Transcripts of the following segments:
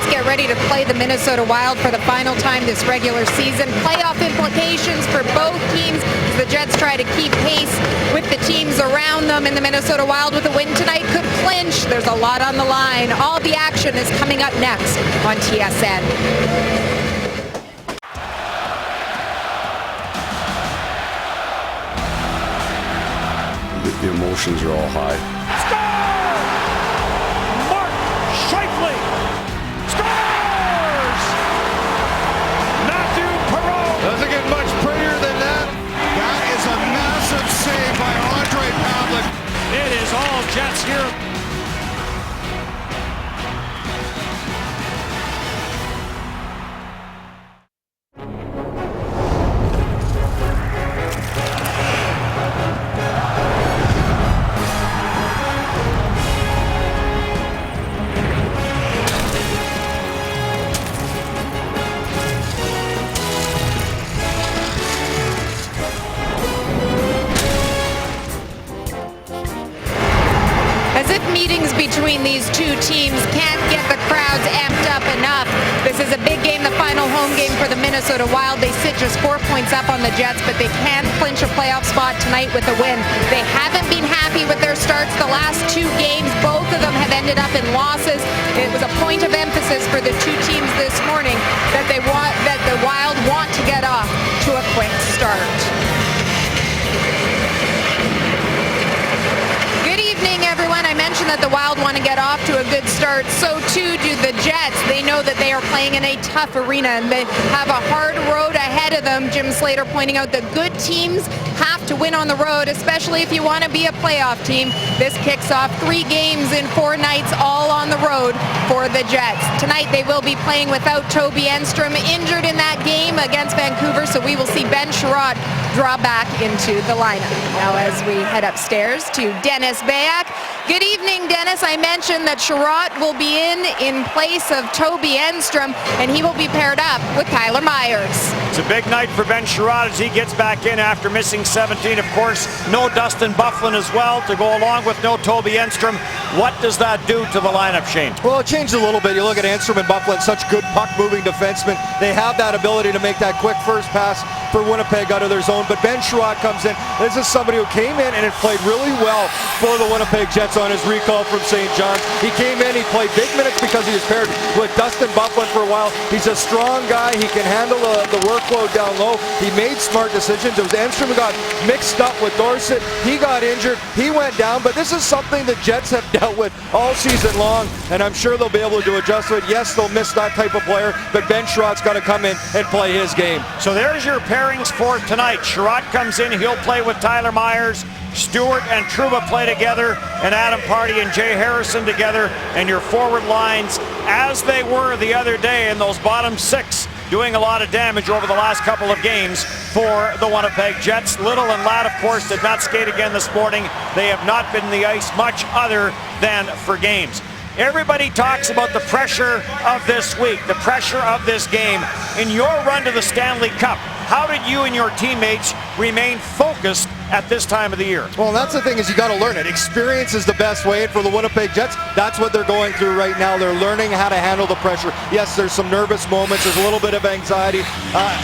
Jets get ready to play the Minnesota Wild for the final time this regular season. Playoff implications for both teams as the Jets try to keep pace with the teams around them, and the Minnesota Wild with a win tonight could clinch. There's a lot on the line. All the action is coming up next on TSN. The emotions are all high. Score! Mark Scheifele scores! Matthew Perreault doesn't get much prettier than that. That is a massive save by Andre Pavlik. It is all Jets here. As if meetings between these two teams can't get the crowds amped up enough. This is a big game, the final home game for the Minnesota Wild. They sit just 4 points up on the Jets, but they can clinch a playoff spot tonight with a win. They haven't been happy with their starts the last two games. Both of them have ended up in losses. It was a point of emphasis for the two teams this morning that the Wild want to get off to a quick start. Everyone, I mentioned that the Wild want to get off to a good start. So too do the Jets. They know that they are playing in a tough arena and they have a hard road ahead of them. Jim Slater pointing out that good teams have to win on the road, especially if you want to be a playoff team. This kicks off 3 games in 4 nights, all on the road for the Jets. Tonight they will be playing without Toby Enstrom, injured in that game against Vancouver, so we will see Ben Chiarot draw back into the lineup. Now as we head upstairs to Dennis Bayak. Good evening, Dennis. I mentioned that Chiarot will be in place of Toby Enstrom, and he will be paired up with Tyler Myers. It's a big night for Ben Chiarot as he gets back in after missing 17. Of course, no Dustin Byfuglien as well to go along with no Toby Enstrom. What does that do to the lineup, Shane? Well, it changed a little bit. You look at Enstrom and Byfuglien, such good puck-moving defensemen. They have that ability to make that quick first pass for Winnipeg out of their zone. But Ben Chiarot comes in. This is somebody who came in and had played really well for the Winnipeg Jets on his recall from St. John's. He came in, he played big minutes because he was paired with Dustin Byfuglien for a while. He's a strong guy. He can handle the workload down low. He made smart decisions. It was Enstrom who got mixed up with Dorsett. He got injured. He went down. But this is something the Jets have dealt with all season long, and I'm sure they'll be able to adjust to it. Yes, they'll miss that type of player, but Ben Chiarot's got to come in and play his game. So there's your pairings for tonight. Chiarot comes in. He'll play with Tyler Myers. Stewart and Trouba play together, and Adam Pardy and Jay Harrison together, and your forward lines as they were the other day in those bottom 6, doing a lot of damage over the last couple of games for the Winnipeg Jets. Little and Ladd, of course, did not skate again this morning. They have not been in the ice much other than for games. Everybody talks about the pressure of this week, the pressure of this game. In your run to the Stanley Cup, how did you and your teammates remain focused at this time of the year? Well, that's the thing, is you got to learn it. Experience is the best way, and for the Winnipeg Jets, that's what they're going through right now. They're learning how to handle the pressure. Yes, there's some nervous moments. There's a little bit of anxiety.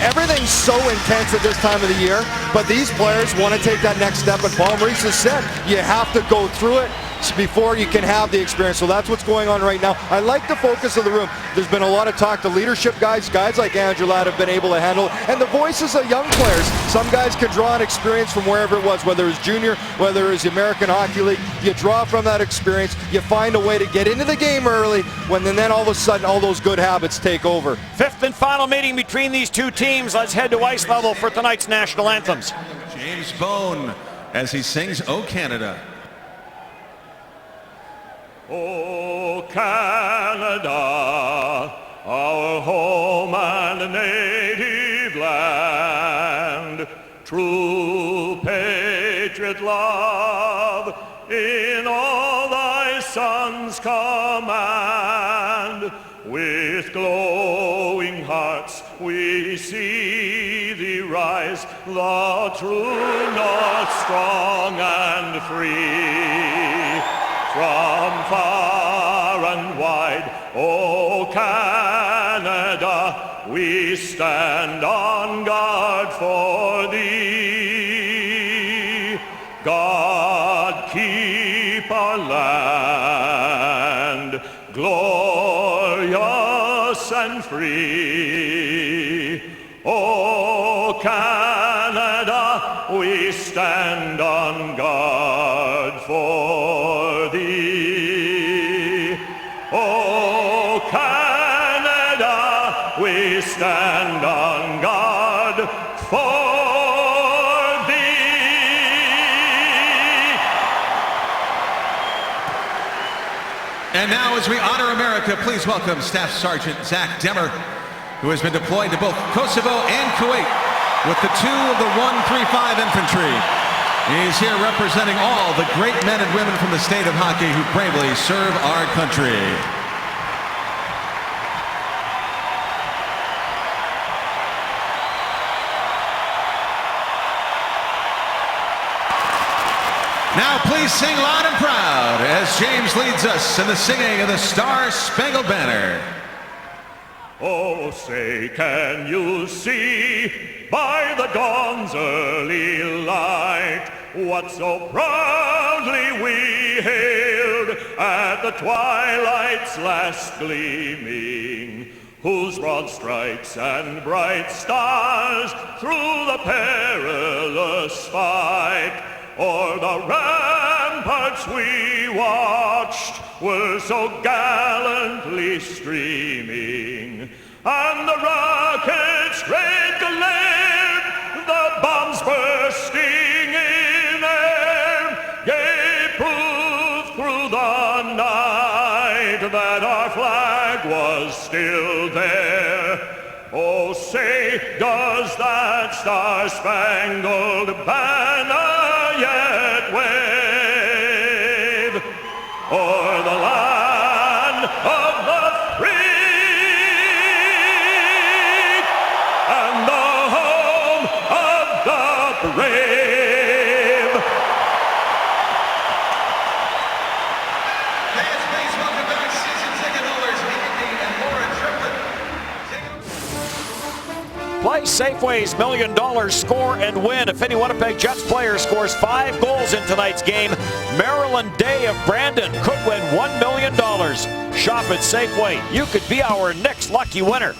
Everything's so intense at this time of the year, but these players want to take that next step, and Paul Maurice has said you have to go through it before you can have the experience. So that's what's going on right now. I like the focus of the room. There's been a lot of talk to leadership guys like Andrew Ladd have been able to handle it, and the voices of young players. Some guys can draw on experience from wherever it was, whether it's junior, whether it's the American Hockey League. You draw from that experience. You find a way to get into the game early, when then all of a sudden all those good habits take over. 5th and final meeting between these two teams. Let's head to ice level for tonight's national anthems. James Bone as he sings "O Canada." O Canada, our home and native land, true patriot love in all thy sons command. With glowing hearts we see thee rise, the true North, strong and free. From far and wide O Canada, we stand on guard for thee. God keep our land glorious and free. O Canada, we stand on guard for thee. O Canada, we stand on guard for thee. And now, as we honor America, please welcome Staff Sergeant Zach Demmer, who has been deployed to both Kosovo and Kuwait with the 2 of the 135 Infantry. He is here representing all the great men and women from the state of hockey who bravely serve our country. Now please sing loud and proud as James leads us in the singing of the Star-Spangled Banner. Oh, say, can you see by the dawn's early light what so proudly we hailed at the twilight's last gleaming, whose broad stripes and bright stars through the perilous fight o'er the ramparts we watched were so gallantly streaming, and the rockets' red glare, the bombs bursting in air, gave proof through the night that our flag was still there. Oh, say, does that star-spangled banner yet wave o'er the land of the free and the home of the brave? Fans, please welcome back season ticket holders Andy and Laura Triplett. Play Safeway's $1 million score and win. If any Winnipeg Jets player scores 5 goals in tonight's game, Marilyn Day of Brandon could win $1 million. Shop at Safeway. You could be our next lucky winner.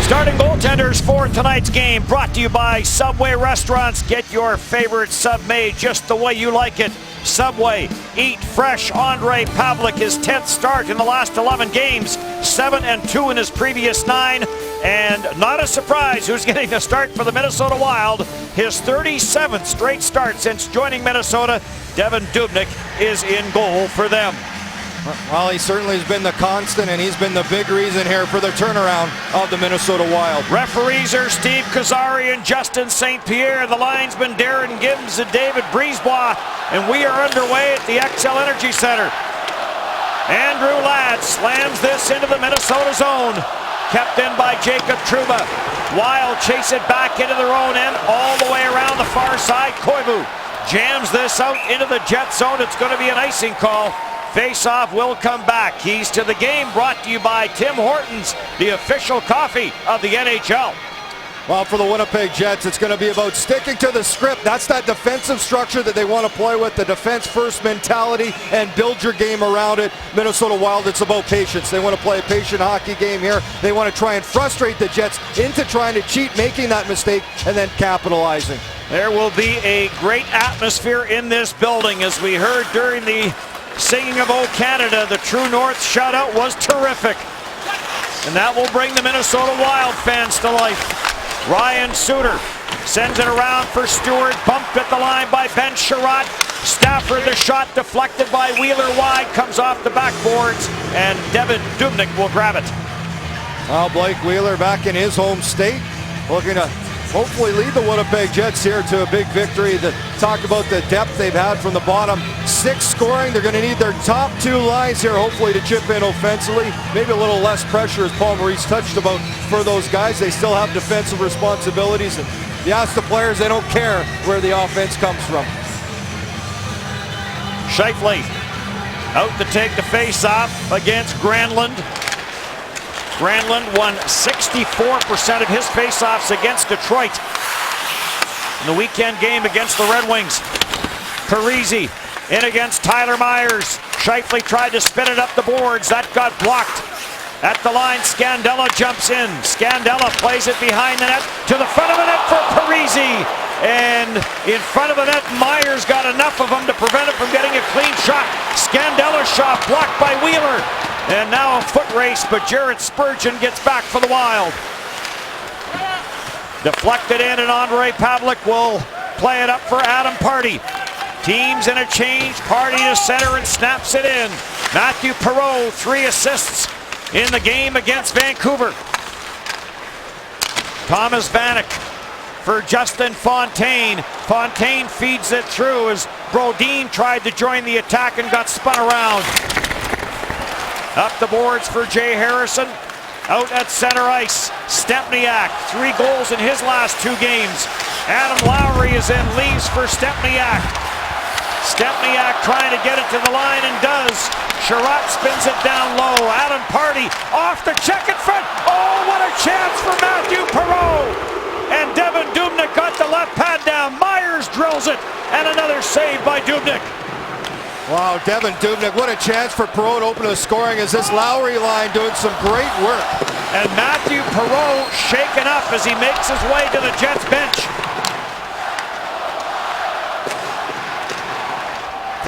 Starting goaltenders for tonight's game brought to you by Subway Restaurants. Get your favorite sub made just the way you like it. Subway, eat fresh. Andre Pavlik, his 10th start in the last 11 games, 7-2 in his previous 9. And not a surprise who's getting the start for the Minnesota Wild. His 37th straight start since joining Minnesota. Devan Dubnyk is in goal for them. Well, he certainly has been the constant, and he's been the big reason here for the turnaround of the Minnesota Wild. Referees are Steve Kazari and Justin St. Pierre. The linesmen Darren Gibbs and David Brisebois. And we are underway at the XL Energy Center. Andrew Ladd slams this into the Minnesota zone. Kept in by Jacob Trouba. Wild chase it back into their own end all the way around the far side. Koivu jams this out into the Jet zone. It's going to be an icing call. Face-off will come back. Keys to the game brought to you by Tim Hortons, the official coffee of the NHL. Well, for the Winnipeg Jets, it's going to be about sticking to the script. That's that defensive structure that they want to play with, the defense-first mentality, and build your game around it. Minnesota Wild, it's about patience. They want to play a patient hockey game here. They want to try and frustrate the Jets into trying to cheat, making that mistake, and then capitalizing. There will be a great atmosphere in this building. As we heard during the singing of O Canada, the True North shutout was terrific. And that will bring the Minnesota Wild fans to life. Ryan Suter sends it around for Stewart, bumped at the line by Ben Sherratt. Stafford, the shot deflected by Wheeler wide, comes off the backboards, and Devan Dubnyk will grab it. Well, Blake Wheeler back in his home state, looking to hopefully lead the Winnipeg Jets here to a big victory. Talk about the depth they've had from the bottom 6 scoring. They're going to need their top 2 lines here, hopefully, to chip in offensively. Maybe a little less pressure, as Paul Maurice touched about, for those guys. They still have defensive responsibilities, and you ask the players, they don't care where the offense comes from. Scheifele out to take the face-off against Granlund. Granlund won 64% of his face-offs against Detroit in the weekend game against the Red Wings. Parise in against Tyler Myers. Scheifele tried to spin it up the boards. That got blocked. At the line, Scandella jumps in. Scandella plays it behind the net to the front of the net for Parise. And in front of the net, Myers got enough of him to prevent him from getting a clean shot. Scandella's shot blocked by Wheeler. And now a foot race, but Jared Spurgeon gets back for the Wild. Deflected in, and Andre Pavlik will play it up for Adam Pardy. Teams in a change, Pardy to center and snaps it in. Matthew Perreault, 3 assists in the game against Vancouver. Thomas Vanek for Justin Fontaine. Fontaine feeds it through as Brodin tried to join the attack and got spun around. Up the boards for Jay Harrison. Out at center ice, Stempniak, 3 goals in his last 2 games. Adam Lowry is in, leaves for Stempniak. Stempniak trying to get it to the line and does. Sherratt spins it down low. Adam Pardy off the check in front. Oh, what a chance for Matthew Perreault. And Devin Dubnyk got the left pad down. Myers drills it. And another save by Dubnyk. Wow, Devin Dubnyk, what a chance for Perreault to open the scoring as this Lowry line doing some great work. And Matthew Perreault shaken up as he makes his way to the Jets bench.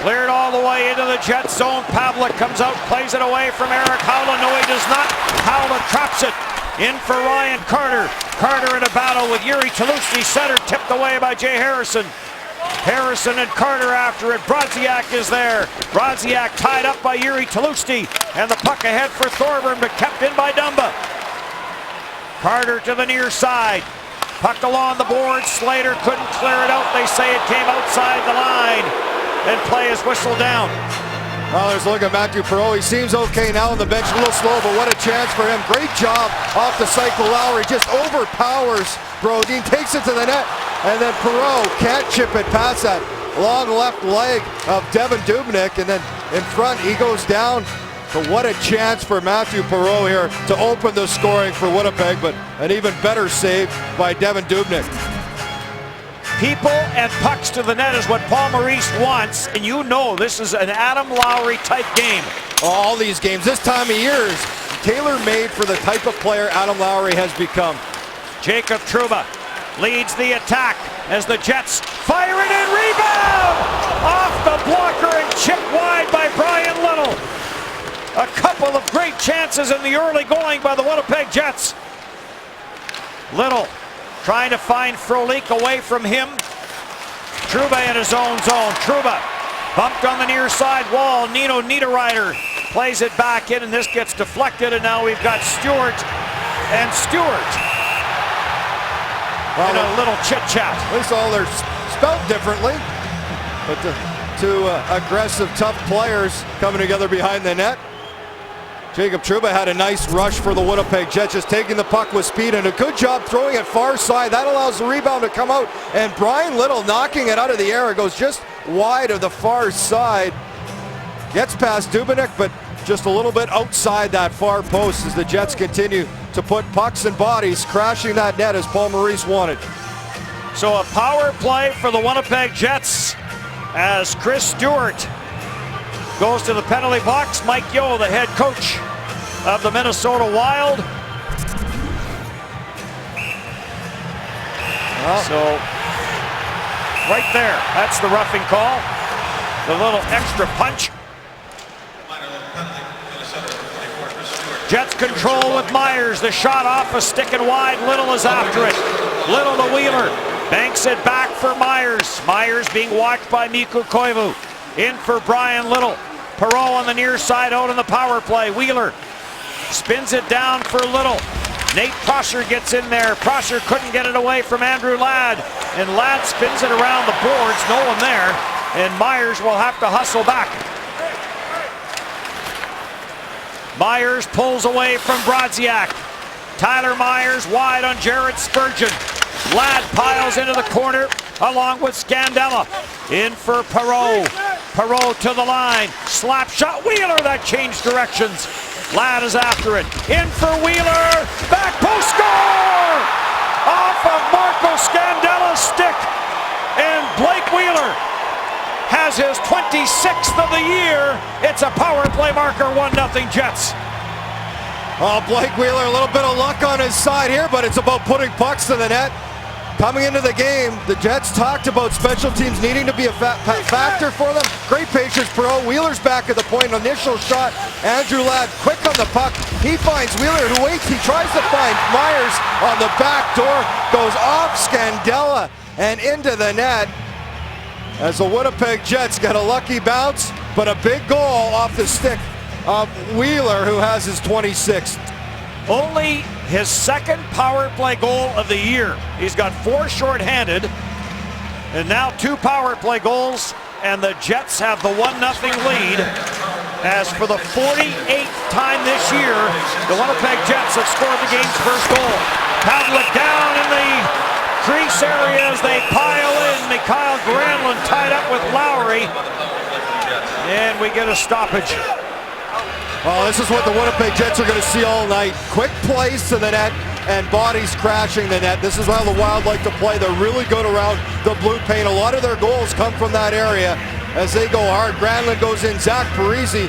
Cleared all the way into the Jets zone. Pavlik comes out, plays it away from Eric Howland. No, he does not. Howland traps it. In for Ryan Carter. Carter in a battle with Yuri Tlusny. Center tipped away by Jay Harrison. Harrison and Carter after it. Brodziak is there. Brodziak tied up by Yuri Tlusny. And the puck ahead for Thorburn, but kept in by Dumba. Carter to the near side. Puck along the board. Slater couldn't clear it out. They say it came outside the line. And play is whistled down. Well, there's a look at Matthew Perreault. He seems okay now on the bench, a little slow, but what a chance for him. Great job off the cycle. Lowry just overpowers Brodin, takes it to the net, and then Perreault can't chip it past that long left leg of Devin Dubnyk, and then in front he goes down. But what a chance for Matthew Perreault here to open the scoring for Winnipeg, but an even better save by Devin Dubnyk. People and pucks to the net is what Paul Maurice wants, and you know this is an Adam Lowry type game. All these games, this time of year is tailor-made for the type of player Adam Lowry has become. Jacob Trouba leads the attack as the Jets fire it in, rebound! Off the blocker and chipped wide by Brian Little. A couple of great chances in the early going by the Winnipeg Jets. Little trying to find Frolik away from him. Trouba in his own zone. Trouba bumped on the near side wall. Nino Niederreiter plays it back in, and this gets deflected, and now we've got Stewart and Stewart in a little chit-chat. At least all they're spelled differently, but the 2 aggressive, tough players coming together behind the net. Jacob Trouba had a nice rush for the Winnipeg Jets, just taking the puck with speed and a good job throwing it far side. That allows the rebound to come out, and Brian Little knocking it out of the air. It goes just wide of the far side. Gets past Dubnyk, but just a little bit outside that far post as the Jets continue to put pucks and bodies crashing that net as Paul Maurice wanted. So a power play for the Winnipeg Jets as Chris Stewart goes to the penalty box. Mike Yeo, the head coach of the Minnesota Wild. So right there, that's the roughing call. The little extra punch. Jets control with Myers. The shot off a stick and wide. Little is after it. Little to Wheeler. Banks it back for Myers. Myers being watched by Mikko Koivu. In for Brian Little. Perreault on the near side out on the power play. Wheeler spins it down for Little. Nate Prosser gets in there. Prosser couldn't get it away from Andrew Ladd. And Ladd spins it around the boards. No one there. And Myers will have to hustle back. Myers pulls away from Brodziak. Tyler Myers wide on Jared Spurgeon. Ladd piles into the corner along with Scandella. In for Perreault. Perreault to the line. Slap shot. Wheeler, that changed directions. Ladd is after it. In for Wheeler. Back post score! Off of Marco Scandella's stick. And Blake Wheeler has his 26th of the year. It's a power play marker, 1-0 Jets. Oh, Blake Wheeler, a little bit of luck on his side here, but it's about putting pucks to the net. Coming into the game, the Jets talked about special teams needing to be a factor for them. Great patience, Perreault. Wheeler's back at the point. Initial shot. Andrew Ladd quick on the puck. He finds Wheeler, who waits. He tries to find Myers on the back door. Goes off Scandella and into the net. As the Winnipeg Jets get a lucky bounce, but a big goal off the stick of Wheeler, who has his 26th. Only his second power play goal of the year. He's got 4 shorthanded, and now 2 power play goals, and the Jets have the 1-0 lead. As for the 48th time this year, the Winnipeg Jets have scored the game's first goal. Pavlik down in the crease area as they pile in. Mikael Granlund tied up with Lowry, and we get a stoppage. Oh, this is what the Winnipeg Jets are going to see all night. Quick plays to the net and bodies crashing the net. This is how the Wild like to play. They're really good around the blue paint. A lot of their goals come from that area as they go hard. Granlund goes in. Zach Parise,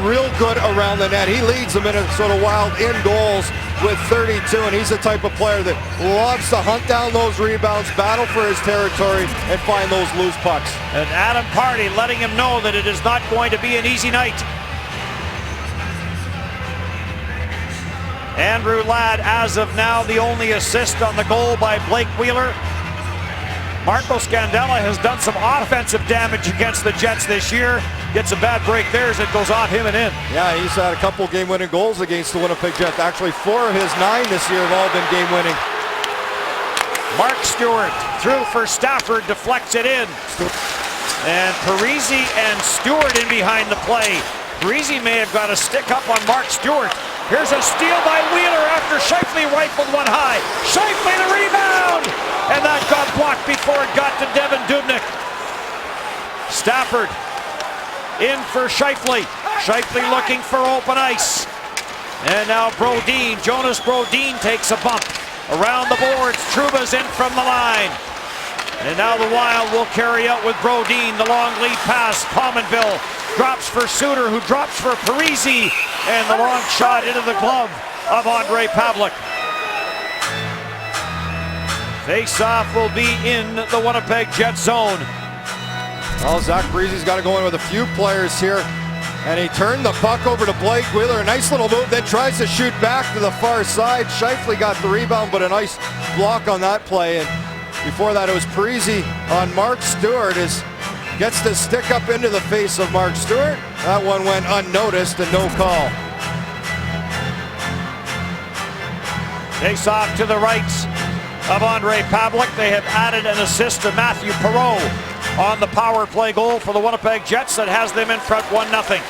real good around the net. He leads the Minnesota Wild in goals with 32, and he's the type of player that loves to hunt down those rebounds, battle for his territory, and find those loose pucks. And Adam Pardy letting him know that it is not going to be an easy night. Andrew Ladd, as of now, the only assist on the goal by Blake Wheeler. Marco Scandella has done some offensive damage against the Jets this year. Gets a bad break there as it goes off him and in. Yeah, he's had a couple game-winning goals against the Winnipeg Jets. Actually, 4 of his 9 this year have all been game-winning. Mark Stewart through for Stafford, deflects it in. And Parise and Stewart in behind the play. Parise may have got a stick up on Mark Stewart. Here's a steal by Wheeler after Scheifele rifled one high. Scheifele the rebound! And that got blocked before it got to Devan Dubnyk. Stafford in for Scheifele. Scheifele looking for open ice. And now Brodin, Jonas Brodin takes a bump. Around the boards, Trouba's in from the line. And now the Wild will carry out with Brodin. The long lead pass. Pominville drops for Suter, who drops for Parise. And the long shot into the glove of Ondrej Pavlik. Face-off will be in the Winnipeg Jets zone. Well, Zach Parise's got to go in with a few players here. And he turned the puck over to Blake Wheeler. A nice little move, then tries to shoot back to the far side. Scheifele got the rebound, but a nice block on that play. And before that, it was Parise on Mark Stewart. Gets the stick up into the face of Mark Stewart. That one went unnoticed and no call. Face off to the right of Ondrej Pavlik. They have added an assist to Matthew Perreault on the power play goal for the Winnipeg Jets that has them in front 1-0.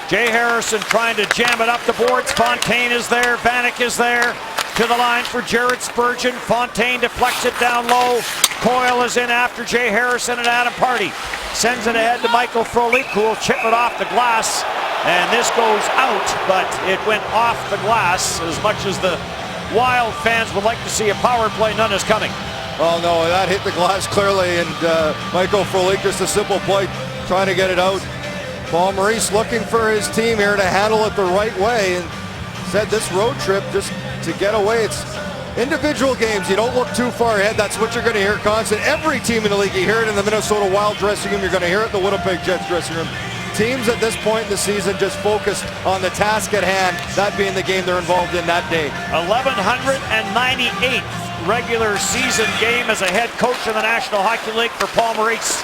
Jay Harrison trying to jam it up the boards. Fontaine is there. Vanek is there. To the line for Jared Spurgeon. Fontaine deflects it down low. Coyle is in after Jay Harrison and Adam Pardy. Sends it ahead to Michael Frolik, who will chip it off the glass. And this goes out, but it went off the glass. As much as the Wild fans would like to see a power play, none is coming. Oh no, that hit the glass clearly, and Michael Frolik, just a simple play, trying to get it out. Paul Maurice looking for his team here to handle it the right way, and said this road trip just to get away. It's individual games. You don't look too far ahead. That's what you're going to hear constant. Every team in the league. You hear it in the Minnesota Wild dressing room. You're going to hear it in the Winnipeg Jets dressing room. Teams at this point in the season just focused on the task at hand, that being the game they're involved in that day. 1198th regular season game as a head coach in the National Hockey League for Paul Maurice.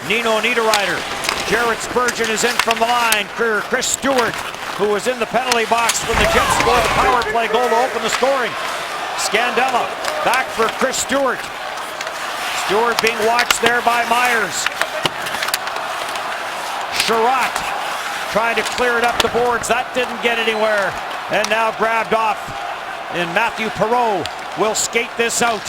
Nino Niederreiter. Jared Spurgeon is in from the line. Chris Stewart, who was in the penalty box when the Jets scored the power play goal to open the scoring. Scandella back for Chris Stewart. Stewart being watched there by Myers. Sherratt trying to clear it up the boards. That didn't get anywhere. And now grabbed off. And Matthew Perreault will skate this out.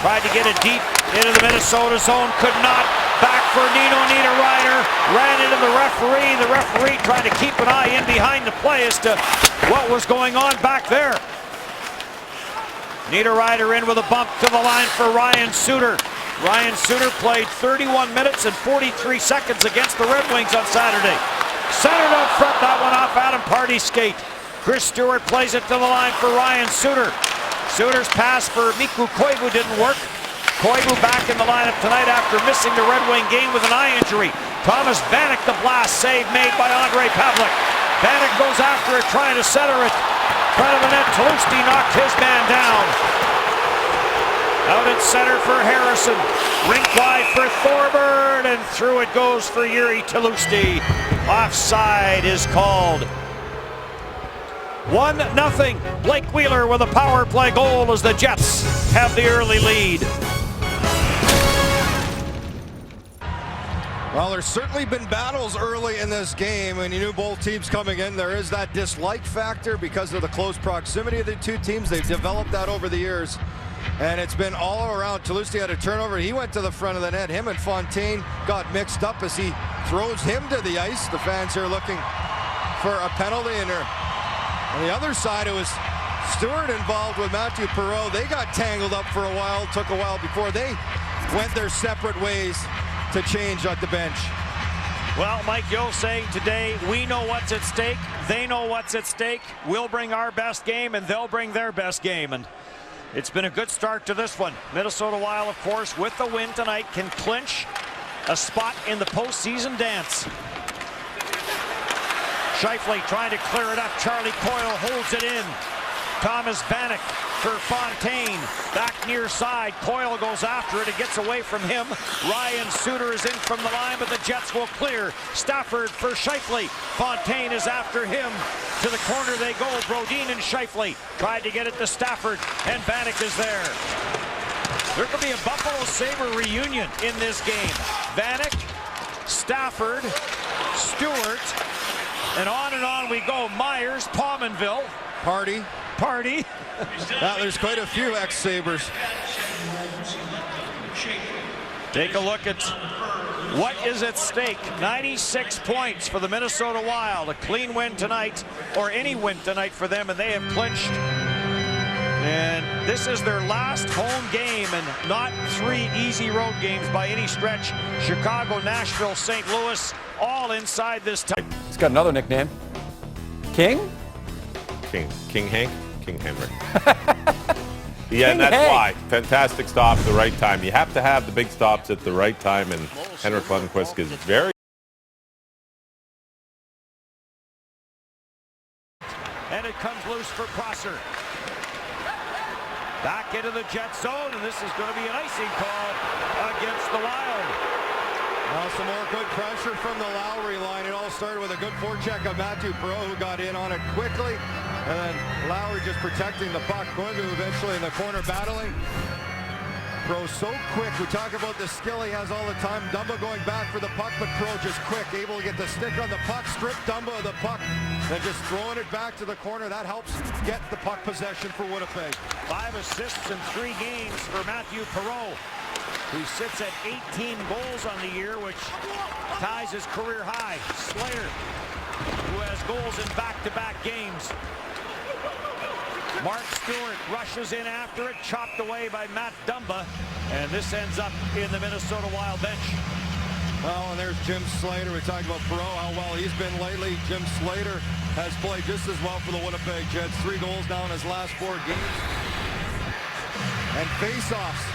Tried to get it deep into the Minnesota zone, could not. Back for Nino Niederreiter, ran into the referee. The referee trying to keep an eye in behind the play as to what was going on back there. Niederreiter in with a bump to the line for Ryan Suter. Ryan Suter played 31 minutes and 43 seconds against the Red Wings on Saturday. Centered up front, that one off Adam Party's skate. Chris Stewart plays it to the line for Ryan Suter. Suter's pass for Mikko Koivu didn't work. Koivu back in the lineup tonight after missing the Red Wing game with an eye injury. Thomas Vanek, the blast save made by Andre Pavlik. Vanek goes after it, trying to center it. Front of the net, Tlusty knocked his man down. Out at center for Harrison. Rink wide for Thorburn, and through it goes for Yuri Tlusty. Offside is called. 1-0. Blake Wheeler with a power play goal as the Jets have the early lead. Well, there's certainly been battles early in this game, and you knew both teams coming in. There is that dislike factor because of the close proximity of the two teams. They've developed that over the years, and it's been all around. Tlusty had a turnover. He went to the front of the net. Him and Fontaine got mixed up as he throws him to the ice. The fans here looking for a penalty, and on the other side, it was Stewart involved with Matthew Perreault. They got tangled up for a while. It took a while before they went their separate ways to change at the bench. Well, Mike Yeo saying today, we know what's at stake, they know what's at stake, we'll bring our best game and they'll bring their best game. And it's been a good start to this one. Minnesota Wild, of course, with the win tonight, can clinch a spot in the postseason dance. Scheifele trying to clear it up. Charlie Coyle holds it in. Thomas Vanek for Fontaine. Back near side. Coyle goes after it. It gets away from him. Ryan Suter is in from the line, but the Jets will clear. Stafford for Scheifele. Fontaine is after him. To the corner they go. Brodin and Scheifele tried to get it to Stafford, and Vanek is there. There could be a Buffalo Sabre reunion in this game. Vanek, Stafford, Stewart, and on we go. Myers, Pominville, Party. Now, there's quite a few ex-Sabres. Take a look at what is at stake. 96 points for the Minnesota Wild. A clean win tonight, or any win tonight for them, and they have clinched. And this is their last home game, and not 3 easy road games by any stretch. Chicago, Nashville, St. Louis, all inside this time. He's got another nickname. King? King Hank? King Henrik. Yeah, King and that's Hank. why. Fantastic stop at the right time. You have to have the big stops at the right time, and Henrik Lundqvist is very... And it comes loose for Prosser. Back into the Jet zone, and this is going to be an icing call against the Wild. Now some more good pressure from the Lowry line. It all started with a good forecheck of Matthew Perreault, who got in on it quickly. And then Lowry just protecting the puck. Koivu eventually in the corner battling. Perreault so quick. We talk about the skill he has all the time. Dumba going back for the puck, but Perreault just quick. Able to get the stick on the puck, strip Dumba of the puck, then just throwing it back to the corner. That helps get the puck possession for Winnipeg. 5 assists in 3 games for Matthew Perreault, who sits at 18 goals on the year, which ties his career high. Slater, who has goals in back-to-back games. Mark Stewart rushes in after it, chopped away by Matt Dumba, and this ends up in the Minnesota Wild bench. Well, and there's Jim Slater. We talked about Perreault, how well he's been lately. Jim Slater has played just as well for the Winnipeg Jets. 3 goals now in his last 4 games. And face-offs.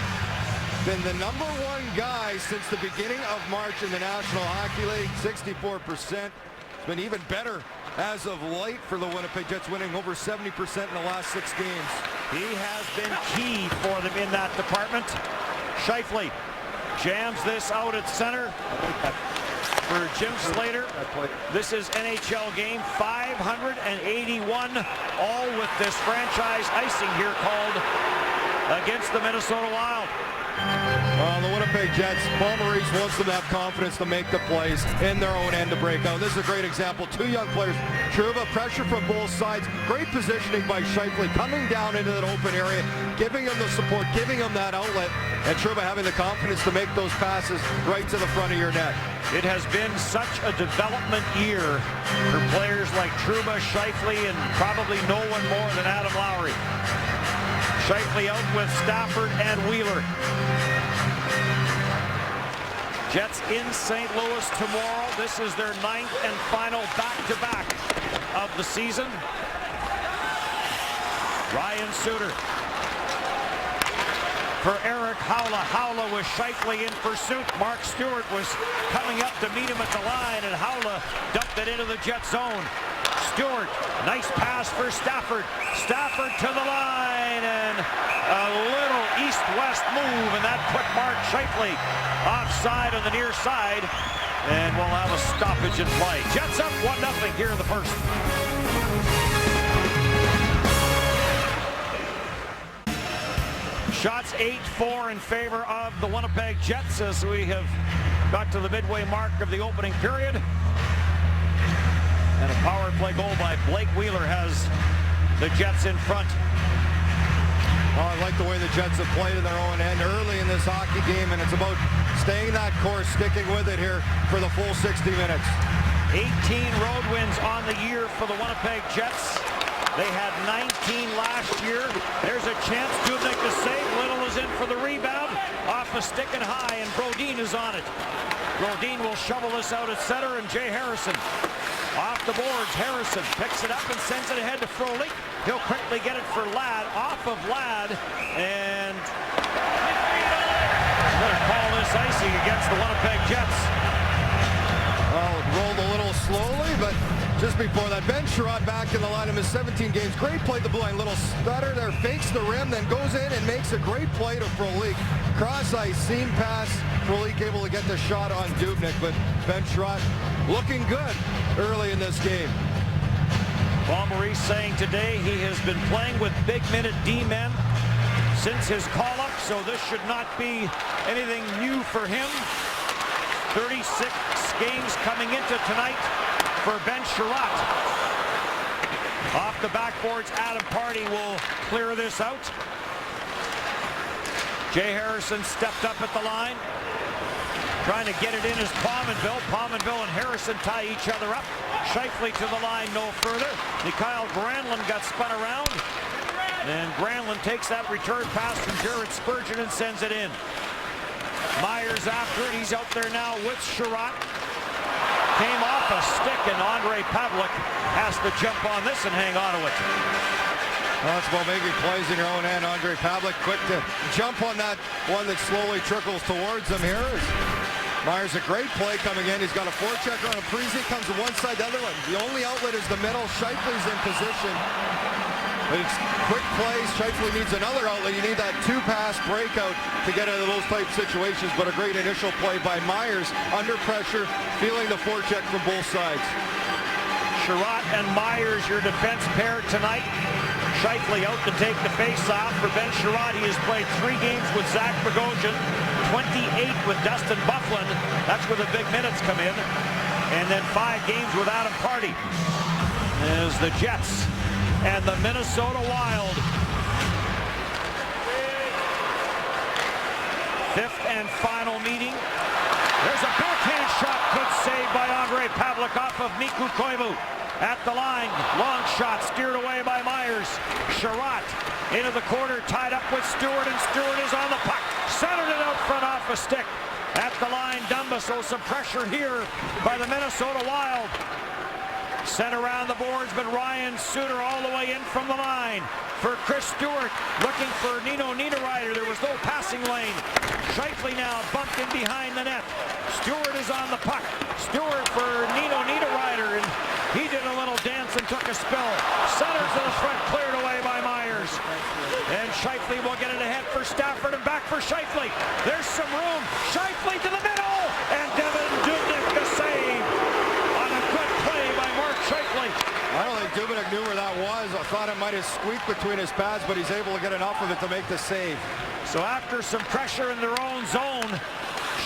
Been the #1 guy since the beginning of March in the National Hockey League, 64%. It's been even better as of late for the Winnipeg Jets, winning over 70% in the last 6 games. He has been key for them in that department. Scheifele jams this out at center for Jim Slater. This is NHL game 581, all with this franchise icing here called against the Minnesota Wild. The Winnipeg Jets, Paul Maurice wants them to have confidence to make the plays in their own end to break out. This is a great example. Two young players. Trouba, pressure from both sides. Great positioning by Scheifele, coming down into that open area, giving him the support, giving him that outlet, and Trouba having the confidence to make those passes right to the front of your net. It has been such a development year for players like Trouba, Scheifele, and probably no one more than Adam Lowry. Scheifele out with Stafford and Wheeler. Jets in St. Louis tomorrow. This is their 9th and final back-to-back of the season. Ryan Suter for Eric Haula. Haula with Scheifele in pursuit. Mark Stewart was coming up to meet him at the line, and Haula dumped it into the Jet zone. Stewart, nice pass for Stafford. Stafford to the line, and a little east-west move, and that put Mark Scheifele offside on the near side, and we'll have a stoppage in play. Jets up 1-0 here in the first. Shots 8-4 in favor of the Winnipeg Jets as we have got to the midway mark of the opening period. And a power play goal by Blake Wheeler has the Jets in front. Oh, I like the way the Jets have played in their own end early in this hockey game, and it's about staying that course, sticking with it here for the full 60 minutes. 18 road wins on the year for the Winnipeg Jets. They had 19 last year. There's a chance Dubnyk to save. Little is in for the rebound. Off a stick and high, and Brodin is on it. Brodin will shovel this out at center, and Jay Harrison off the boards. Harrison picks it up and sends it ahead to Frolik. He'll quickly get it for Ladd. Off of Ladd, and I'm going to call this icing against the Winnipeg Jets. Well, it rolled a little slowly, but just before that, Ben Sherratt back in the line of his 17 games. Great play the blue line. Little stutter there, fakes the rim, then goes in and makes a great play to Frolik. Cross ice, seam pass. Frolik able to get the shot on Dubnyk, but Ben Sherratt looking good early in this game. Paul Maurice saying today he has been playing with big minute D-men since his call-up, so this should not be anything new for him. 36 games coming into tonight for Ben Sherratt. Off the backboards, Adam Pardy will clear this out. Jay Harrison stepped up at the line, trying to get it in as Pominville. Pominville and Harrison tie each other up. Scheifele to the line, no further. Mikael Granlund got spun around, and Granlund takes that return pass from Jared Spurgeon and sends it in. Myers after it. He's out there now with Sherratt. Came off a stick, and Ondrej Pavelec has to jump on this and hang on to it. Well, it's about making plays in your own end. Ondrej Pavelec quick to jump on that one that slowly trickles towards him here. Myers, a great play coming in. He's got a forechecker on a Parise, comes to one side, the other one. The only outlet is the middle. Scheifele's in position. But it's quick plays. Scheifele needs another outlet. You need that two-pass breakout to get out of those type situations. But a great initial play by Myers under pressure, feeling the forecheck from both sides. Sherratt and Myers, your defense pair tonight. Scheifele out to take the face-off for Ben Sherratt. He has played 3 games with Zach Bogosian, 28 with Dustin Byfuglien. That's where the big minutes come in. And then 5 games with Adam Pardy. As the Jets and the Minnesota Wild. 5th and final meeting. There's a backhand shot, good save by Ondrej Pavelec off of Mikko Koivu. At the line, long shot steered away by Myers. Sherratt into the corner, tied up with Stewart, and Stewart is on the puck. Centered it out front off a stick. At the line, Dumba, so some pressure here by the Minnesota Wild. Sent around the boards, but Ryan Suter all the way in from the line. For Chris Stewart, looking for Nino Niederreiter. There was no passing lane. Scheifele now bumped in behind the net. Stewart is on the puck. Stewart for Nino Niederreiter, and he did a little dance and took a spill. Center to the front, cleared away by Myers. And Scheifele will get it ahead for Stafford and back for Scheifele. There's some room. Scheifele to the middle, and Devan Dubnyk the save on a good play by Mark Scheifele. I don't think Dubnyk knew where that was. I thought thought it might have squeaked between his pads, but he's able to get enough of it to make the save. So after some pressure in their own zone,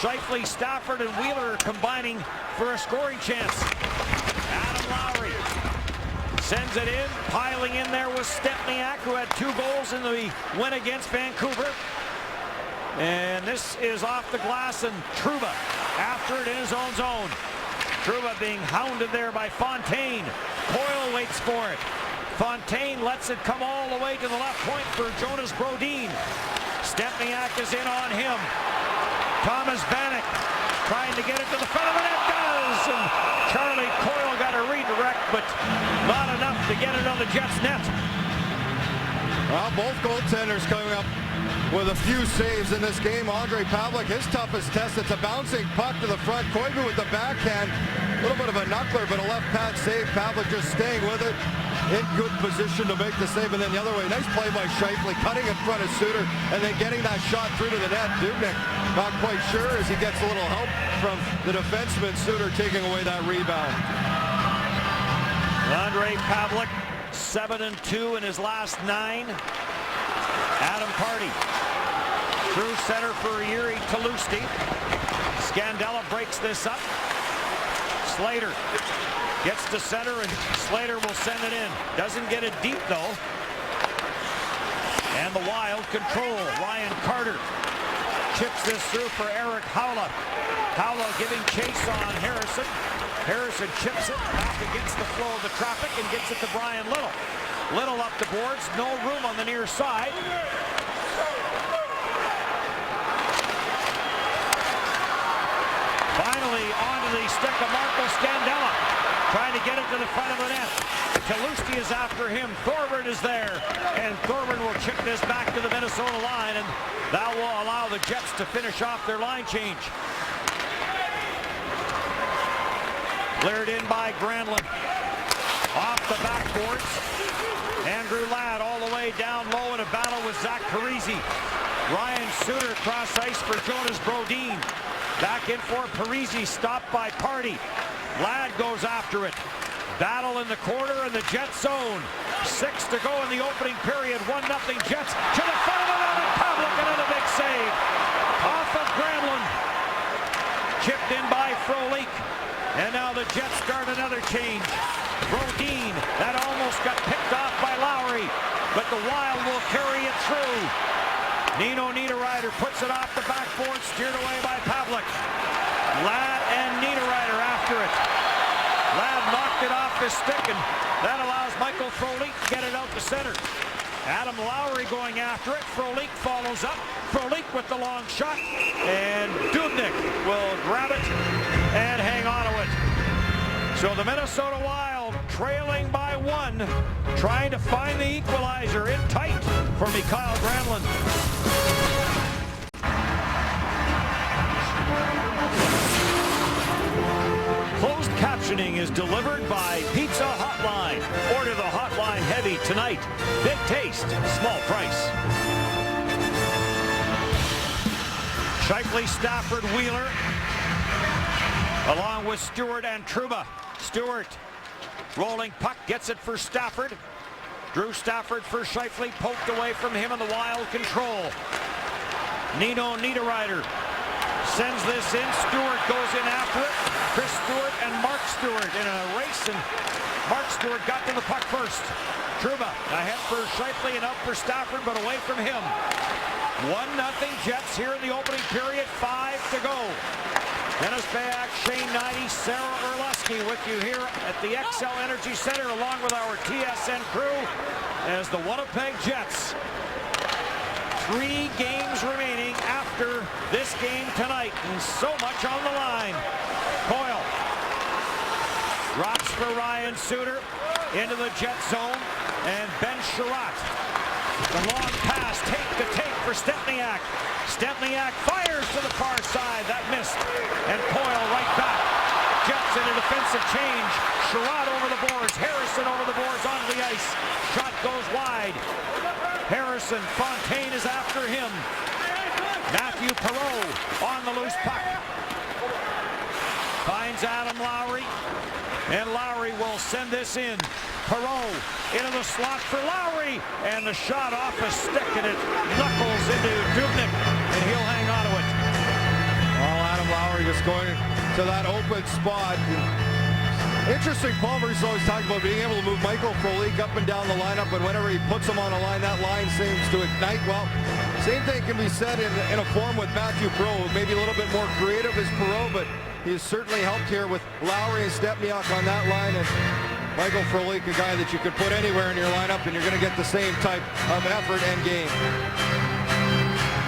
Scheifele, Stafford, and Wheeler are combining for a scoring chance. Adam Lowry sends it in. Piling in there was Stempniak, who had 2 goals in the win against Vancouver. And this is off the glass, and Trouba after it in his own zone. Trouba being hounded there by Fontaine. Coyle waits for it. Fontaine lets it come all the way to the left point for Jonas Brodin. Stempniak is in on him. Thomas Vanek trying to get it to the front of the net. Does! And Charlie Coyle got a redirect, but not enough to get it on the Jets net. Well, both goaltenders coming up with a few saves in this game. Ondrej Pavelec, his toughest test. It's a bouncing puck to the front. Koivu with the backhand. A little bit of a knuckler, but a left pad save. Pavelec just staying with it. In good position to make the save, and then the other way. Nice play by Scheifele, cutting in front of Suter, and then getting that shot through to the net. Dubnyk not quite sure as he gets a little help from the defenseman. Suter taking away that rebound. Ondrej Pavelec, 7-2 in his last 9. Adam Pardy through center for Jiri Tlusty. Scandella breaks this up. Slater gets to center, and Slater will send it in. Doesn't get it deep, though. And the Wild control. Ryan Carter chips this through for Erik Haula. Haula giving chase on Harrison. Harrison chips it back against the flow of the traffic and gets it to Brian Little. Little up the boards. No room on the near side. Finally onto the stick of Marco Scandella, trying to get it to the front of the net. Tlusty is after him. Thorburn is there, and Thorburn will chip this back to the Minnesota line, and that will allow the Jets to finish off their line change. Cleared in by Granlund. Off the backboards. Andrew Ladd all the way down low in a battle with Zach Parise. Ryan Suter cross ice for Jonas Brodin. Back in for Parise, stopped by Pardy. Ladd goes after it. Battle in the corner in the Jets zone. 6 to go in the opening period. 1-0 Jets to the front of the net. Pavelec, another big save. Off of Granlund. Chipped in by Frolik. And now the Jets start another change. Brodin, that almost got picked off by Lowry, but the Wild will carry it through. Nino Niederreiter puts it off the backboard, steered away by Pavelec. Ladd and Niederreiter after it. Ladd knocked it off his stick, and that allows Michael Frolik to get it out to center. Adam Lowry going after it. Frolik follows up. Frolik with the long shot, and Dubnyk will grab it and hang on to it. So the Minnesota Wild trailing by 1, trying to find the equalizer in tight for Mikael Granlund. Closed captioning is delivered by Pizza Hotline. Order the Hotline Heavy tonight. Big taste, small price. Scheifele, Stafford, Wheeler, along with Stewart and Trouba. Stewart, rolling puck, gets it for Stafford. Drew Stafford for Scheifele, poked away from him in the Wild control. Nino Niederreiter sends this in. Stewart goes in after it. Chris Stewart and Mark Stewart in a race, and Mark Stewart got to the puck first. Trouba ahead for Scheifele and up for Stafford, but away from him. 1-0 Jets here in the opening period, 5 to go. Dennis Bayak, Shane Knighty, Sarah Erleski with you here at the XL Energy Center along with our TSN crew as the Winnipeg Jets. 3 games remaining after this game tonight, and so much on the line. Coyle drops for Ryan Suter into the Jet zone, and Ben Sherratt. The long pass, take to take for Stempniak. Stempniak fires to the far side. That missed. And Coyle right back. Jets in a defensive change. Sherratt over the boards. Harrison over the boards onto the ice. Shot goes wide. Harrison, Fontaine is after him. Matthew Perreault on the loose puck. Finds Adam Lowry. And Lowry will send this in. Perreault into the slot for Lowry, and the shot off a stick, and it knuckles into Dubnyk, and he'll hang on to it. Well, Adam Lowry just going to that open spot. Interesting, Palmer's always talked about being able to move Michael Frolik up and down the lineup, and whenever he puts him on a line, that line seems to ignite. Well, same thing can be said in a form with Matthew Perreault, maybe a little bit more creative as Perreault, but he's certainly helped here with Lowry and Stepniak on that line, and Michael Frolik, a guy that you could put anywhere in your lineup, and you're going to get the same type of effort and game.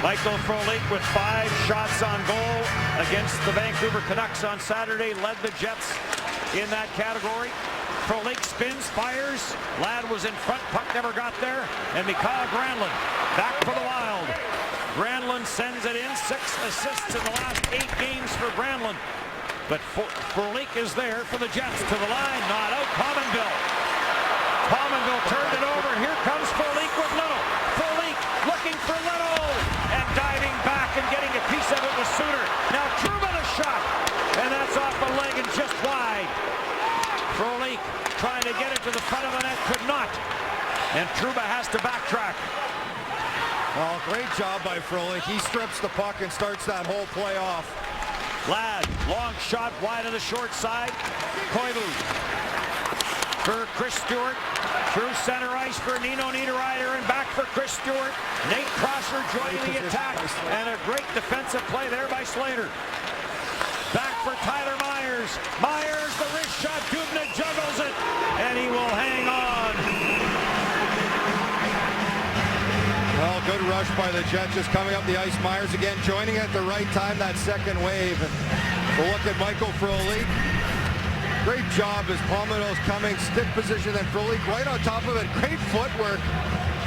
Michael Frolik with 5 shots on goal against the Vancouver Canucks on Saturday, led the Jets in that category. Frolik spins, fires. Ladd was in front, puck never got there. And Mikael Granlund back for the Wild. Granlund sends it in, 6 assists in the last 8 games for Granlund. But Frolik is there for the Jets. To the line, not out, Pominville. Pominville turned it over. Here comes Frolik with Little. Frolik looking for Little. And diving back and getting a piece of it with Suter. Now Trouba the shot. And that's off the leg and just wide. Frolik trying to get it to the front of the net, could not. And Trouba has to backtrack. Well, great job by Frolik. He strips the puck and starts that whole play off. Ladd, long shot wide of the short side. Koivu for Chris Stewart. Through center ice for Nino Niederreiter and back for Chris Stewart. Nate Prosser joining the attack. And a great defensive play there by Slater. Back for Tyler Myers. Myers, the wrist shot. Dubnyk juggles it. And he will hang on. Well, good rush by the Jets, just coming up the ice. Myers again joining at the right time, that second wave. And we'll look at Michael Frolik. Great job as Palmer's coming, stick position, then Frolik right on top of it. Great footwork.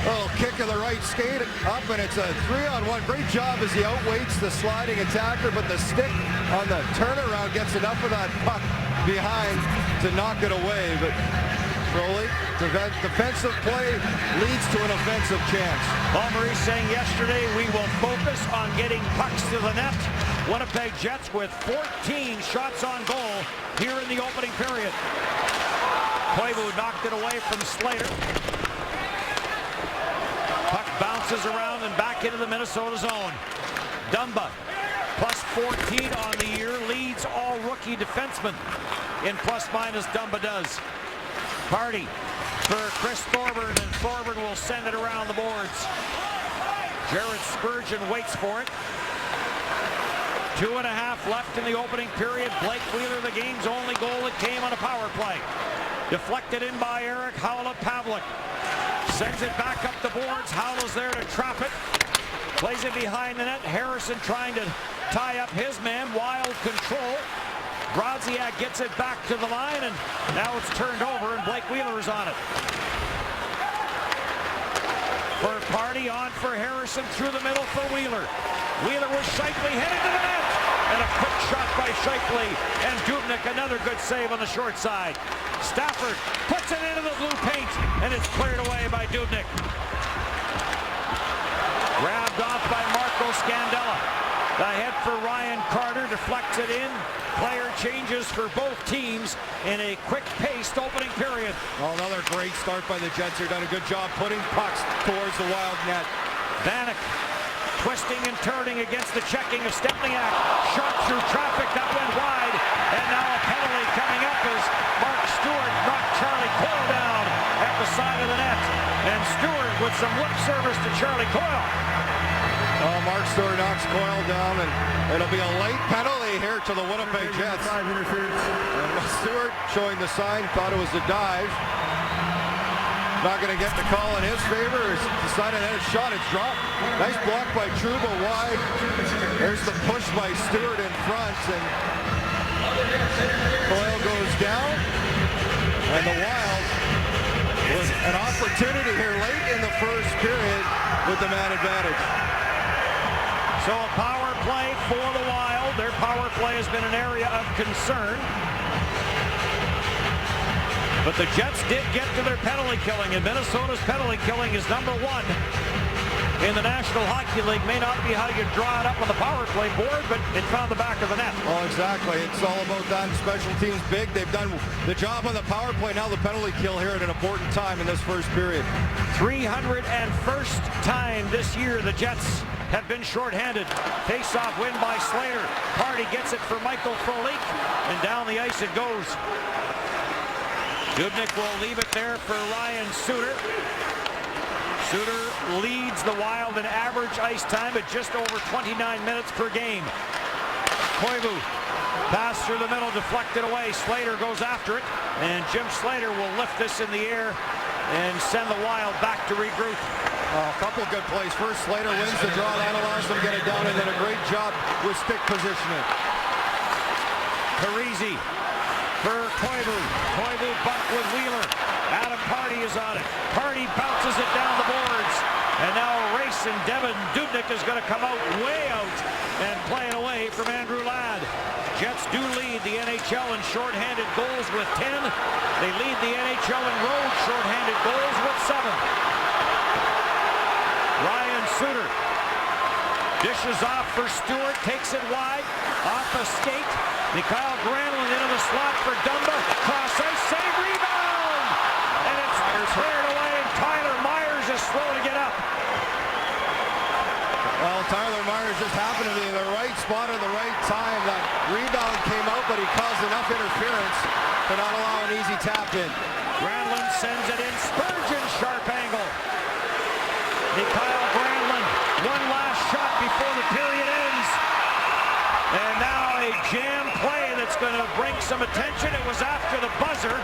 Oh, kick of the right skate up, and it's a 3-on-1. Great job as he outweights the sliding attacker, but the stick on the turnaround gets enough of that puck behind to knock it away. But Frolik, defensive play leads to an offensive chance. Paul Maurice saying yesterday, we will focus on getting pucks to the net. Winnipeg Jets with 14 shots on goal here in the opening period. Koivu knocked it away from Slater. Puck bounces around and back into the Minnesota zone. Dumba, plus 14 on the year, leads all rookie defensemen in plus-minus. Dumba does. Party for Chris Thorburn, and Thorburn will send it around the boards. Jared Spurgeon waits for it. 2.5 left in the opening period. Blake Wheeler, the game's only goal that came on a power play. Deflected in by Eric Haula-Pavlik. Sends it back up the boards. Haula's there to trap it. Plays it behind the net. Harrison trying to tie up his man. Wild control. Brodziak gets it back to the line, and now it's turned over, and Blake Wheeler is on it. For Party, on for Harrison, through the middle for Wheeler. Wheeler with Scheifele headed to the net, and a quick shot by Scheifele, and Dubnyk, another good save on the short side. Stafford puts it into the blue paint, and it's cleared away by Dubnyk. Grabbed off by Marco Scandella. The head for Ryan Carter, deflects it in. Player changes for both teams in a quick-paced opening period. Oh, another great start by the Jets. They've done a good job putting pucks towards the Wild net. Vanek twisting and turning against the checking of Stepniak. Shot through traffic, that went wide. And now a penalty coming up as Mark Stewart knocked Charlie Coyle down at the side of the net. And Stewart with some lip service to Charlie Coyle. Oh, Mark Stewart knocks Coyle down, and it'll be a late penalty here to the Winnipeg Jets. And Stewart showing the sign, thought it was a dive. Not going to get the call in his favor. He's decided that his shot is dropped. Nice block by Trouba wide. There's the push by Stewart in front, and Coyle goes down. And the Wild with an opportunity here late in the first period with the man advantage. So a power play for the Wild. Their power play has been an area of concern. But the Jets did get to their penalty killing, and Minnesota's penalty killing is number 1. in the National Hockey League may not be how you draw it up on the power play board, but it found the back of the net. Oh, exactly. It's all about that. Special teams big. They've done the job on the power play. Now the penalty kill here at an important time in this first period. 301st time this year the Jets have been shorthanded. Face-off win by Slater. Party gets it for Michael Frolik, and down the ice it goes. Dubnyk will leave it there for Ryan Suter. Suter leads the Wild in average ice time at just over 29 minutes per game. Koivu, pass through the middle, deflected away. Slater goes after it, and Jim Slater will lift this in the air and send the Wild back to regroup. A couple good plays. First, Slater wins the draw. That allows them to get it down, and then a great job with stick positioning. Parisi for Koivu. Koivu buck with Wheeler. Adam Party is on it. Party bounces it down the boards. And now a race, and Devin Dubnyk is going to come out way out and play it away from Andrew Ladd. Jets do lead the NHL in shorthanded goals with 10. They lead the NHL in road shorthanded goals with 7. Ryan Suter dishes off for Stewart, takes it wide, off a skate. Mikael Granlund into the slot for Dumba. Cross ice, save, rebound! And it's cleared away, and Tyler Myers is slow to get up. Well, Tyler Myers just happened to be in the right spot at the right time. That rebound came out, but he caused enough interference to not allow an easy tap in. Granlund sends it in. Spurgeon, sharp angle. Mikael Granlund, one last shot before the period ends. And now a jam play that's going to bring some attention. It was after the buzzer.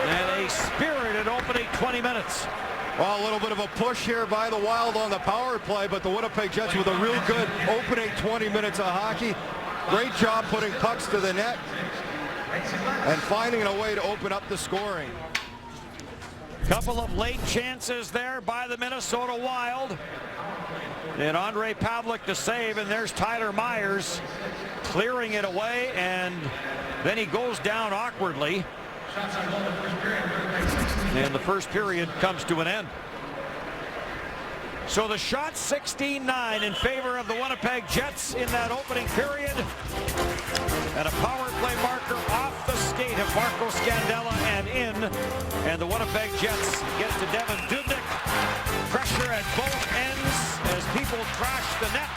And a spirited opening 20 minutes. Well, a little bit of a push here by the Wild on the power play, but the Winnipeg Jets with a real good opening 20 minutes of hockey. Great job putting pucks to the net and finding a way to open up the scoring. Couple of late chances there by the Minnesota Wild. And Andre Pavlik to save, and there's Tyler Myers clearing it away, and then he goes down awkwardly. And the first period comes to an end. So the shot 16-9 in favor of the Winnipeg Jets in that opening period. And a power play marker off the skate of Marco Scandella and in. And the Winnipeg Jets get to Devin Dubnyk. Pressure at both ends as people crash the net.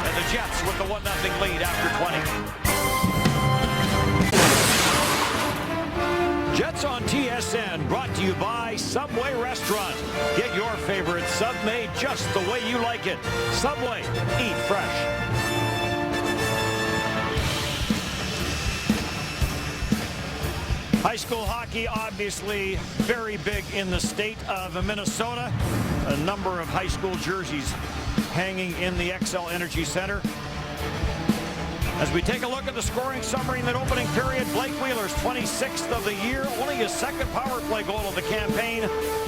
And the Jets with the 1-0 lead after 20. Jets on TSN, brought to you by Subway Restaurant. Get your favorite sub made just the way you like it. Subway, eat fresh. High school hockey, obviously very big in the state of Minnesota. A number of high school jerseys hanging in the XL Energy Center. As we take a look at the scoring summary in that opening period, Blake Wheeler's 26th of the year, only his second power play goal of the campaign.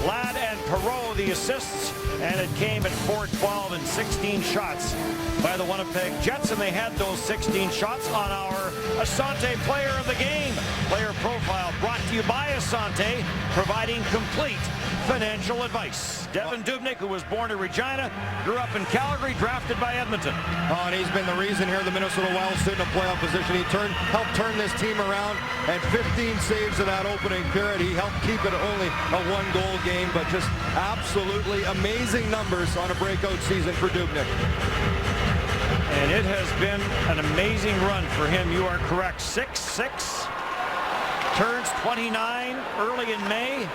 Ladd and Perreault the assists, and it came at 4-12 and 16 shots by the Winnipeg Jets, and they had those 16 shots on our Asante Player of the Game. Player profile brought to you by Asante, providing complete financial advice. Devin Dubnyk, who was born in Regina, grew up in Calgary, drafted by Edmonton. Oh, and he's been the reason here the Minnesota Wild stood in a playoff position. He helped turn this team around, and 15 saves in that opening period. He helped keep it only a one-goal game, but just absolutely amazing numbers on a breakout season for Dubnyk. And it has been an amazing run for him. You are correct. 6'6", turns 29 early in May.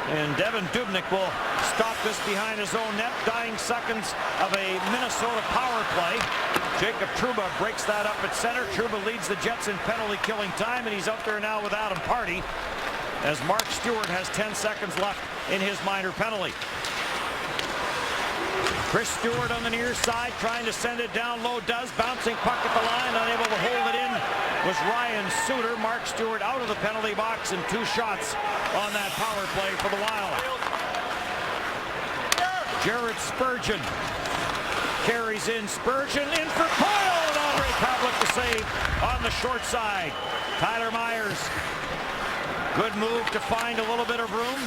And Devin Dubnyk will stop this behind his own net. Dying seconds of a Minnesota power play. Jacob Trouba breaks that up at center. Trouba leads the Jets in penalty killing time, and he's out there now with Adam Party as Mark Stewart has 10 seconds left in his minor penalty. Chris Stewart on the near side trying to send it down low, does. Bouncing puck at the line, unable to hold it in was Ryan Suter. Mark Stewart out of the penalty box, and 2 shots on that power play for the Wild. Jared Spurgeon carries in. Spurgeon in for Coyle, and Andre Pavlik to save on the short side. Tyler Myers, good move to find a little bit of room.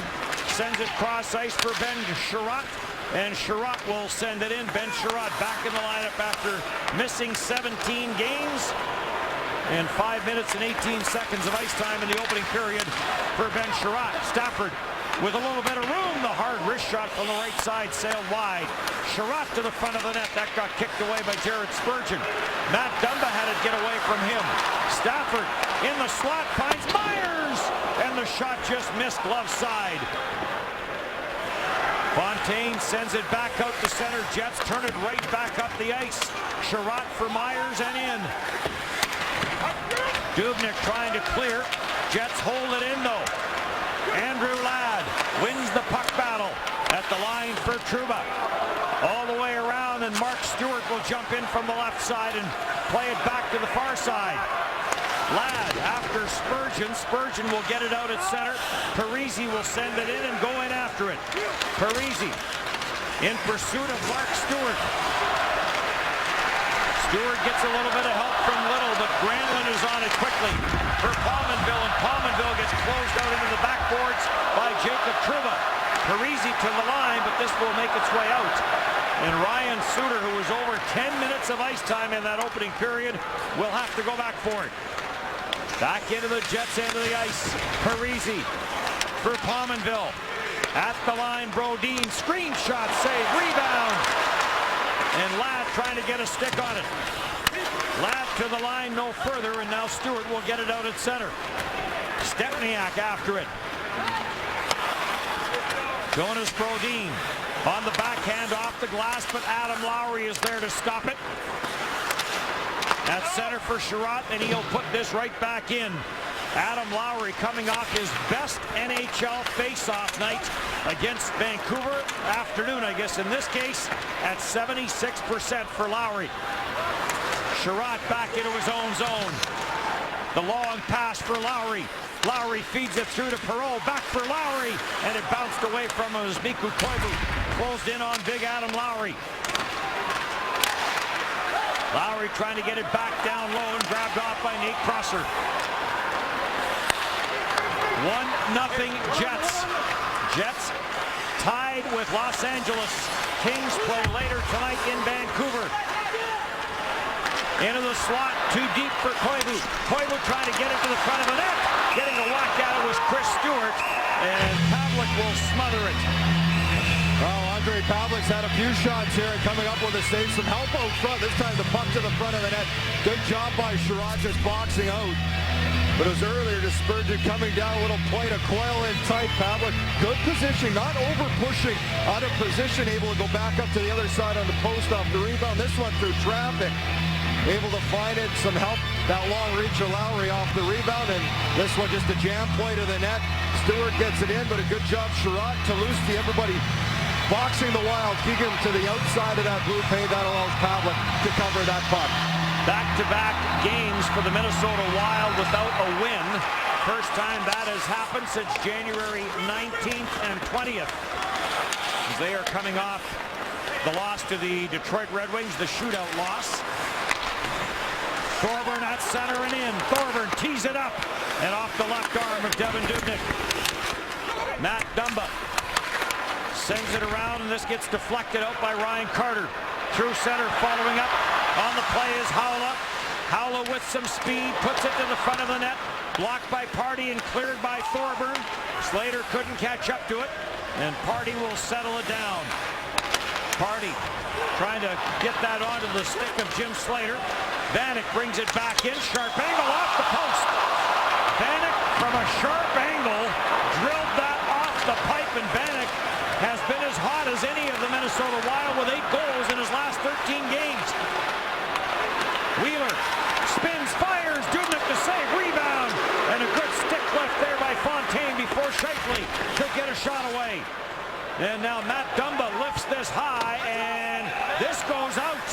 sends it cross ice for Ben Sherratt, and Sherratt will send it in. Ben Sherratt back in the lineup after missing 17 games. And 5 minutes and 18 seconds of ice time in the opening period for Ben Sherratt. Stafford with a little bit of room. The hard wrist shot from the right side sailed wide. Sherratt to the front of the net. That got kicked away by Jared Spurgeon. Matt Dumba had it get away from him. Stafford in the slot finds Myers. And the shot just missed glove side. Fontaine sends it back out to center. Jets turn it right back up the ice. Sherratt for Myers and in. Dubnyk trying to clear. Jets hold it in though. Andrew Ladd wins the puck battle at the line for Trouba. All the way around, and Mark Stewart will jump in from the left side and play it back to the far side. Ladd after Spurgeon. Spurgeon will get it out at center. Parise will send it in and go in after it. Parise in pursuit of Mark Stewart. Stewart gets a little bit of help from Little, but Granlund is on it quickly for Pominville, and Pominville gets closed out into the backboards by Jacob Trouba. Parise to the line, but this will make its way out. And Ryan Suter, who was over 10 minutes of ice time in that opening period, will have to go back for it. Back into the Jets end of the ice. Parise for Pominville. At the line, Brodin, screenshot save, rebound. And Ladd trying to get a stick on it. Ladd to the line, no further, and now Stewart will get it out at center. Stepniak after it. Jonas Brodin on the backhand off the glass, but Adam Lowry is there to stop it. At center for Sherratt, and he'll put this right back in. Adam Lowry coming off his best NHL face-off night against Vancouver. Afternoon, I guess, in this case, at 76% for Lowry. Sherratt back into his own zone. The long pass for Lowry. Lowry feeds it through to Perreault. Back for Lowry, and it bounced away from him as Mikko Koivu closed in on big Adam Lowry. Lowry trying to get it back down low and grabbed off by Nate Prosser. 1-0 Jets. Jets tied with Los Angeles. Kings play later tonight in Vancouver. Into the slot, too deep for Koivu. Koivu trying to get it to the front of the net. Getting a whack at it was Chris Stewart, and Pavlik will smother it. Well, Andre Pavlik's had a few shots here and coming up with a save. Some help out front. This time the puck to the front of the net. Good job by Sherratt just boxing out. But it was earlier to Spurgeon coming down, a little play to coil in tight. Pavlik, good position, not over pushing, out of position, able to go back up to the other side on the post off the rebound. This one through traffic, able to find it, some help. That long reach of Lowry off the rebound, and this one just a jam play to the net. Stewart gets it in, but a good job, Sherratt, Talusti, everybody boxing the Wild. Keegan to the outside of that blue paint. That allows Pavlik to cover that puck. Back-to-back games for the Minnesota Wild without a win. First time that has happened since January 19th and 20th. As they are coming off the loss to the Detroit Red Wings, the shootout loss. Thorburn at center and in. Thorburn tees it up and off the left arm of Devan Dubnyk. Matt Dumba sends it around, and this gets deflected out by Ryan Carter. Through center, following up. On the play is Haula. Haula with some speed, puts it to the front of the net. Blocked by Party and cleared by Thorburn. Slater couldn't catch up to it, and Party will settle it down. Party trying to get that onto the stick of Jim Slater. Vanek brings it back in. Sharp angle off the post. Vanek from a sharp angle drilled that off the pipe, and Vanek has been as hot as any of the Minnesota Wild with 8 goals in his last 13 games. Wheeler spins, fires, Dubnyk to save, rebound, and a good stick lift there by Fontaine before Scheifele could get a shot away. And now Matt Dumba lifts this high, and this goes out.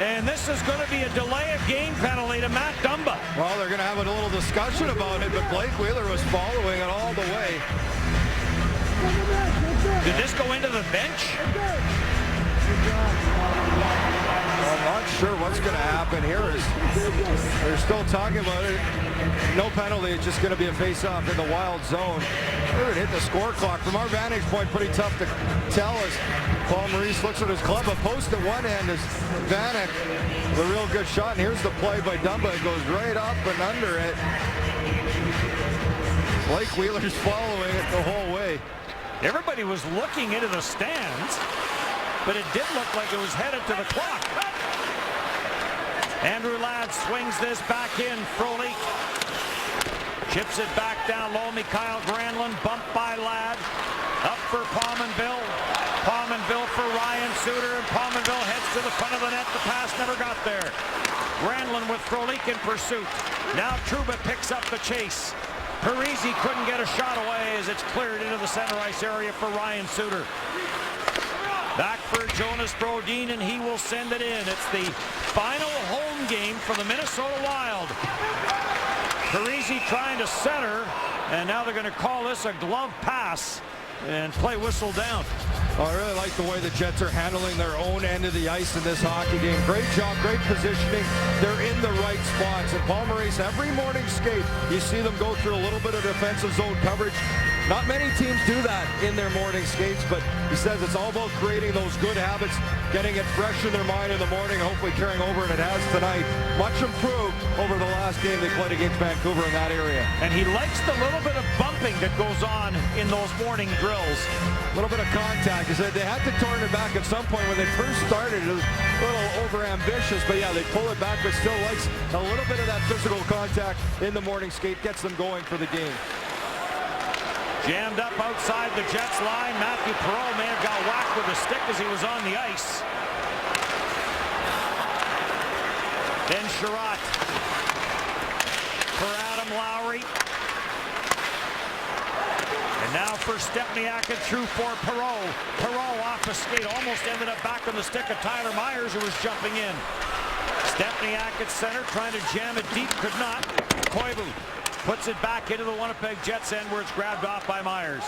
And this is going to be a delay of game penalty to Matt Dumba. Well, they're going to have a little discussion about it, but Blake Wheeler was following it all the way. Did this go into the bench? I'm not sure what's going to happen here. They're still talking about it. No penalty. It's just going to be a face-off in the Wild zone. They're going to hit the score clock. From our vantage point, pretty tough to tell as Paul Maurice looks at his club. A post at one end is Vanek. A real good shot. And here's the play by Dumba. It goes right up and under it. Blake Wheeler's following it the whole way. Everybody was looking into the stands, but it did look like it was headed to the clock. Andrew Ladd swings this back in. Frolik chips it back down low. Mikael Granlund bumped by Ladd. Up for Pominville. Pominville for Ryan Suter, and Pominville heads to the front of the net. The pass never got there. Granlund with Frolik in pursuit. Now Trouba picks up the chase. Parise couldn't get a shot away as it's cleared into the center ice area for Ryan Suter. Back for Jonas Brodin, and he will send it in. It's the final home game for the Minnesota Wild. Parise trying to center, and now they're going to call this a glove pass and play whistle down. Oh, I really like the way the Jets are handling their own end of the ice in this hockey game. Great job, great positioning. They're in the right spots. And Paul Maurice, every morning skate, you see them go through a little bit of defensive zone coverage. Not many teams do that in their morning skates, but he says it's all about creating those good habits, getting it fresh in their mind in the morning, hopefully carrying over, and it has tonight. Much improved over the last game they played against Vancouver in that area. And he likes the little bit of bumping that goes on in those morning drills. A little bit of contact. He said they had to turn it back at some point when they first started. It was a little over-ambitious, but yeah, they pull it back, but still likes a little bit of that physical contact in the morning skate, gets them going for the game. Jammed up outside the Jets line. Matthew Perreault may have got whacked with a stick as he was on the ice. Then Sherratt for Adam Lowry. And now for Stepniak and through for Perreault. Perreault off the skate, almost ended up back on the stick of Tyler Myers, who was jumping in. Stepniak at center, trying to jam it deep, could not. Koivu puts it back into the Winnipeg Jets end where it's grabbed off by Myers.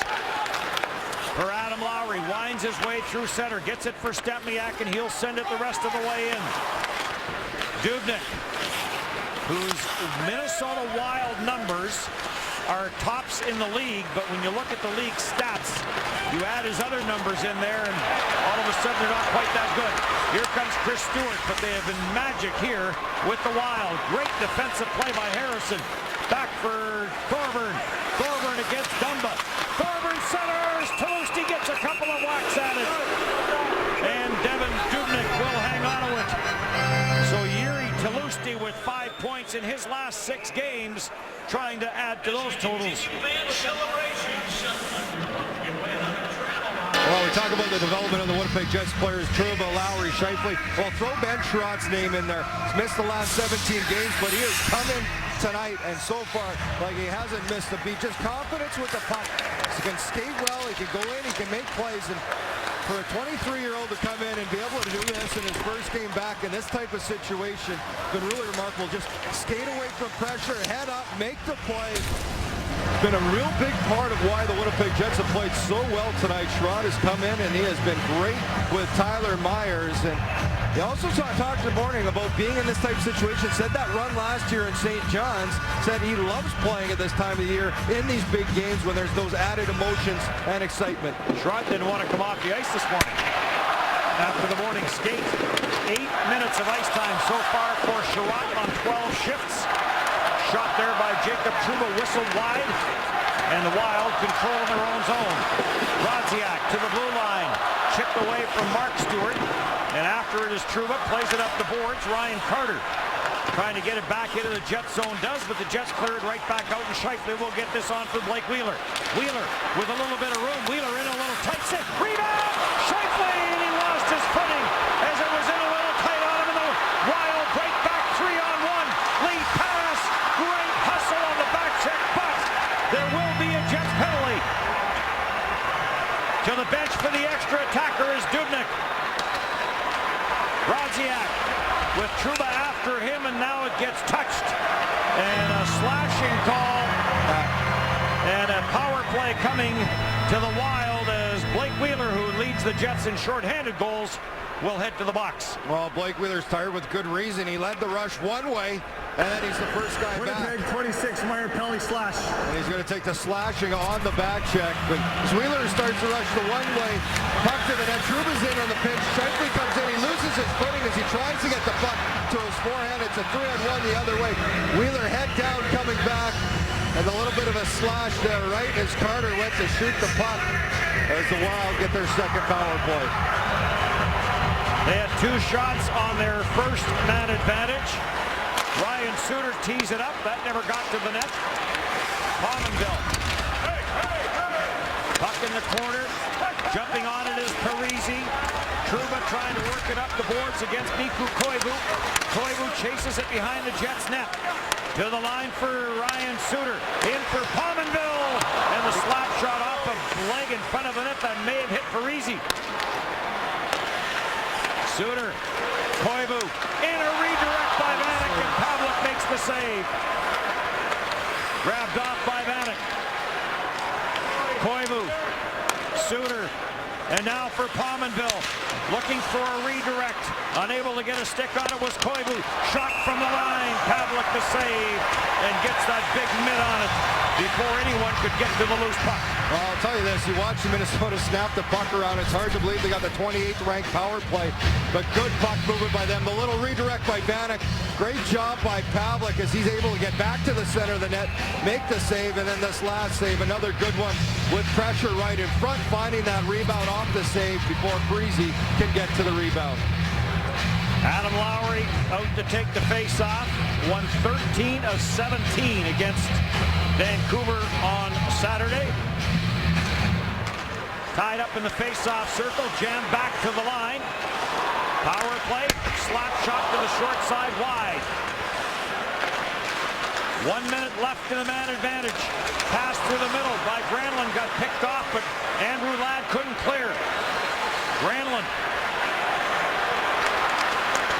For Adam Lowry, winds his way through center, gets it for Stepniak, and he'll send it the rest of the way in. Dubnyk, whose Minnesota Wild numbers are tops in the league, but when you look at the league stats, you add his other numbers in there, and all of a sudden they're not quite that good. Here comes Chris Stewart, but they have been magic here with the Wild. Great defensive play by Harrison. Back for Thorburn. Thorburn against Dumba. Thorburn centers. Tulosti gets a couple of whacks at it. And Devin Dubnyk will hang on to it. So Yuri Tulosti with 5 points in his last 6 games, trying to add to those totals. Well, we talk about the development of the Winnipeg Jets players, Trouba, Lowry, Scheifele. Well, throw Ben Sherratt's name in there. He's missed the last 17 games, but he has come in tonight, and so far, like, he hasn't missed a beat. Just confidence with the puck. He can skate well, he can go in, he can make plays, and for a 23-year-old to come in and be able to do this in his first game back in this type of situation, been really remarkable. Just skate away from pressure, head up, make the play. It's been a real big part of why the Winnipeg Jets have played so well tonight. Sherratt has come in, and he has been great with Tyler Myers. And he also talked this morning about being in this type of situation. Said that run last year in St. John's. Said he loves playing at this time of the year in these big games when there's those added emotions and excitement. Sherratt didn't want to come off the ice this morning after the morning skate. 8 minutes of ice time so far for Sherratt on 12 shifts. Shot there by Jacob Trouba, whistled wide, and the Wild control in their own zone. Rodziak to the blue line, chipped away from Mark Stewart, and after it is Trouba, plays it up the boards. Ryan Carter trying to get it back into the Jets zone, does, but the Jets clear it right back out, and Scheifele will get this on for Blake Wheeler. Wheeler with a little bit of room, Wheeler in a little tight sit, rebound! Scheifele, and he lost his footing as it was in a little tight on him, and the Wild break back 3-on-1, lead pass, great hustle on the back check, but there will be a Jets penalty. To the bench for the extra attacker is Dubnyk. Rodziak with Trouba after him, and now it gets touched. And a slashing call and a power play coming to the Wild as Blake Wheeler, who leads the Jets in shorthanded goals, will head to the box. Well, Blake Wheeler's tired with good reason. He led the rush one way, and then he's the first guy back. 26, Meyer penalty slash. And he's going to take the slashing on the back check. But as Wheeler starts to rush the one way, puck to the net. Trouba's in on the pinch. Scheifele comes in. He loses his footing as he tries to get the puck to his forehand. It's a 3-on-1 the other way. Wheeler head down coming back. And a little bit of a slash there, right as Carter went to shoot the puck as the Wild get their second power play. They had 2 shots on their first man advantage. Ryan Suter tees it up. That never got to the net. Pominville. Puck in the corner. Jumping on it is Parise. Trouba trying to work it up the boards against Mikko Koivu. Koivu chases it behind the Jets' net. To the line for Ryan Suter. In for Pominville. And the slap shot off a leg in front of the net that may have hit Parise. Suter. Koivu. In a redirect by Vanek, and Pavlik makes the save. Grabbed off by Vanek. Koivu. Suter. And now for Pominville. Looking for a redirect. Unable to get a stick on it was Koivu. Shot from the line. Pavlik the save. And gets that big mitt on it before anyone could get to the loose puck. Well, I'll tell you this. You watch Minnesota snap the puck around. It's hard to believe they got the 28th ranked power play. But good puck movement by them. The little redirect by Vanek. Great job by Pavlik as he's able to get back to the center of the net. Make the save. And then this last save. Another good one with pressure right in front. Finding that rebound off the save before Parise can get to the rebound. Adam Lowry out to take the face-off. Won 13 of 17 against Vancouver on Saturday. Tied up in the face-off circle. Jammed back to the line. Power play. Slap shot to the short side wide. 1 minute left in the man advantage. Pass through the middle by Granlund. Got picked off, but Andrew Ladd couldn't clear. Granlund.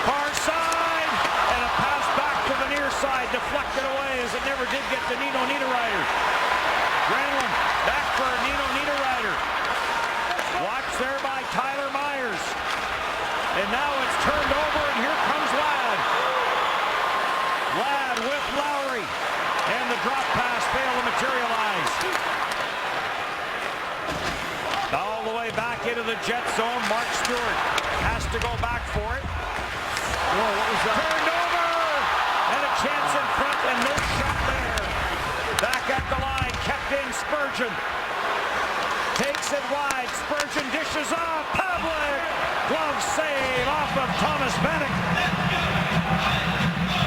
Far side. And a pass back to the near side. Deflected away as it never did get to Nino Niederreiter. Granlund back for Nino Niederreiter. Watched there by Tyler Myers. And now it's turned over, and here comes Ladd. Ladd with Lowry. And the drop pass failed to materialize. All the way back into the Jet zone. Mark Stewart has to go back for it. Whoa, what was that? Turned over! And a chance in front, and no shot there. Back at the line, kept in Spurgeon. Takes it wide. Spurgeon dishes off. Pavlik. Glove save off of Thomas Vanek.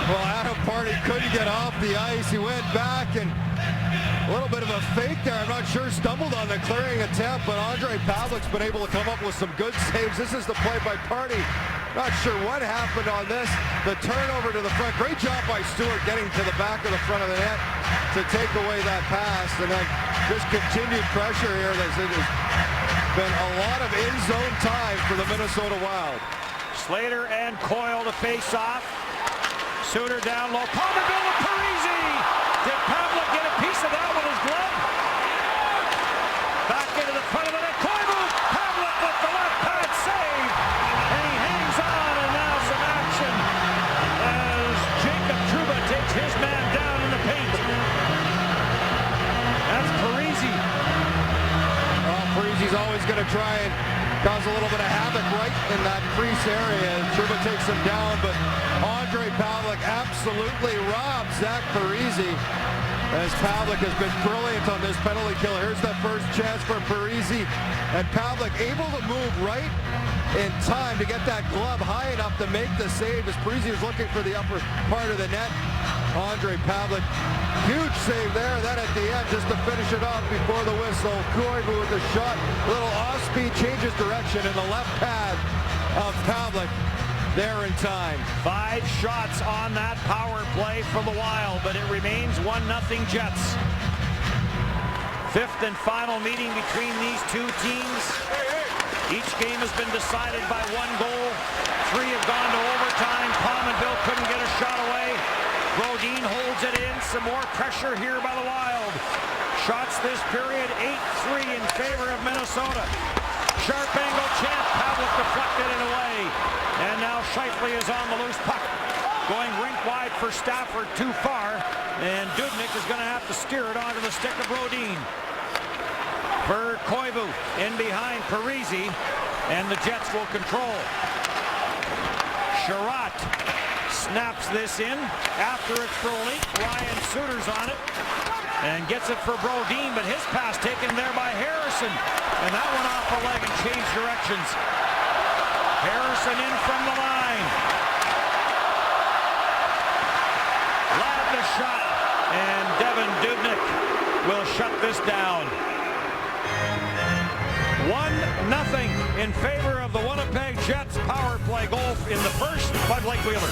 Well, Adam Party couldn't get off the ice. He went back and a little bit of a fake there. I'm not sure. Stumbled on the clearing attempt, but Ondrej Pavlik's been able to come up with some good saves. This is the play by Party. Not sure what happened on this. The turnover to the front. Great job by Stewart getting to the back of the front of the net to take away that pass. And then just continued pressure here. There's been a lot of in-zone time for the Minnesota Wild. Slater and Coyle to face off. Suter down low. Pominville to Parise. Did Pavlik get a piece of that with his glove? Back into the front of the net. Koivu. Pavlik with the left pad save. And he hangs on, and now some action as Jacob Trouba takes his man down in the paint. That's Parise. Well, Parise's always going to try and cause a little bit of havoc right in that crease area. Trouba takes him down, but Ondrej Pavlik absolutely robs Zach Parise as Pavlik has been brilliant on this penalty kill. Here's the first chance for Parise, and Pavlik able to move right in time to get that glove high enough to make the save as Parise was looking for the upper part of the net. Ondrej Pavlik, huge save there. Then at the end, just to finish it off before the whistle, Koivu with the shot. Little off-speed changes direction in the left pad of Pavlik there in time. 5 shots on that power play for the Wild, but it remains 1-0 Jets. 5th and final meeting between these two teams. Each game has been decided by 1 goal. 3 have gone to overtime. Pominville couldn't get a shot away. Brodin holds it in. Some more pressure here by the Wild. Shots this period, 8-3 in favor of Minnesota. Sharp angle chance. Pavlik deflected it away. And now Scheifele is on the loose puck. Going rink wide for Stafford, too far. And Dubnyk is going to have to steer it onto the stick of Brodin. For Koivu in behind Parise. And the Jets will control. Sherratt snaps this in. After it's Frolik, Ryan Suter's on it. And gets it for Brodin, but his pass taken there by Harrison. And that went off the leg and changed directions. Harrison in from the line. Ladd the shot. And Devan Dubnyk will shut this down. 1-0 in favor of the Winnipeg Jets. Power play goal in the first by Blake Wheeler.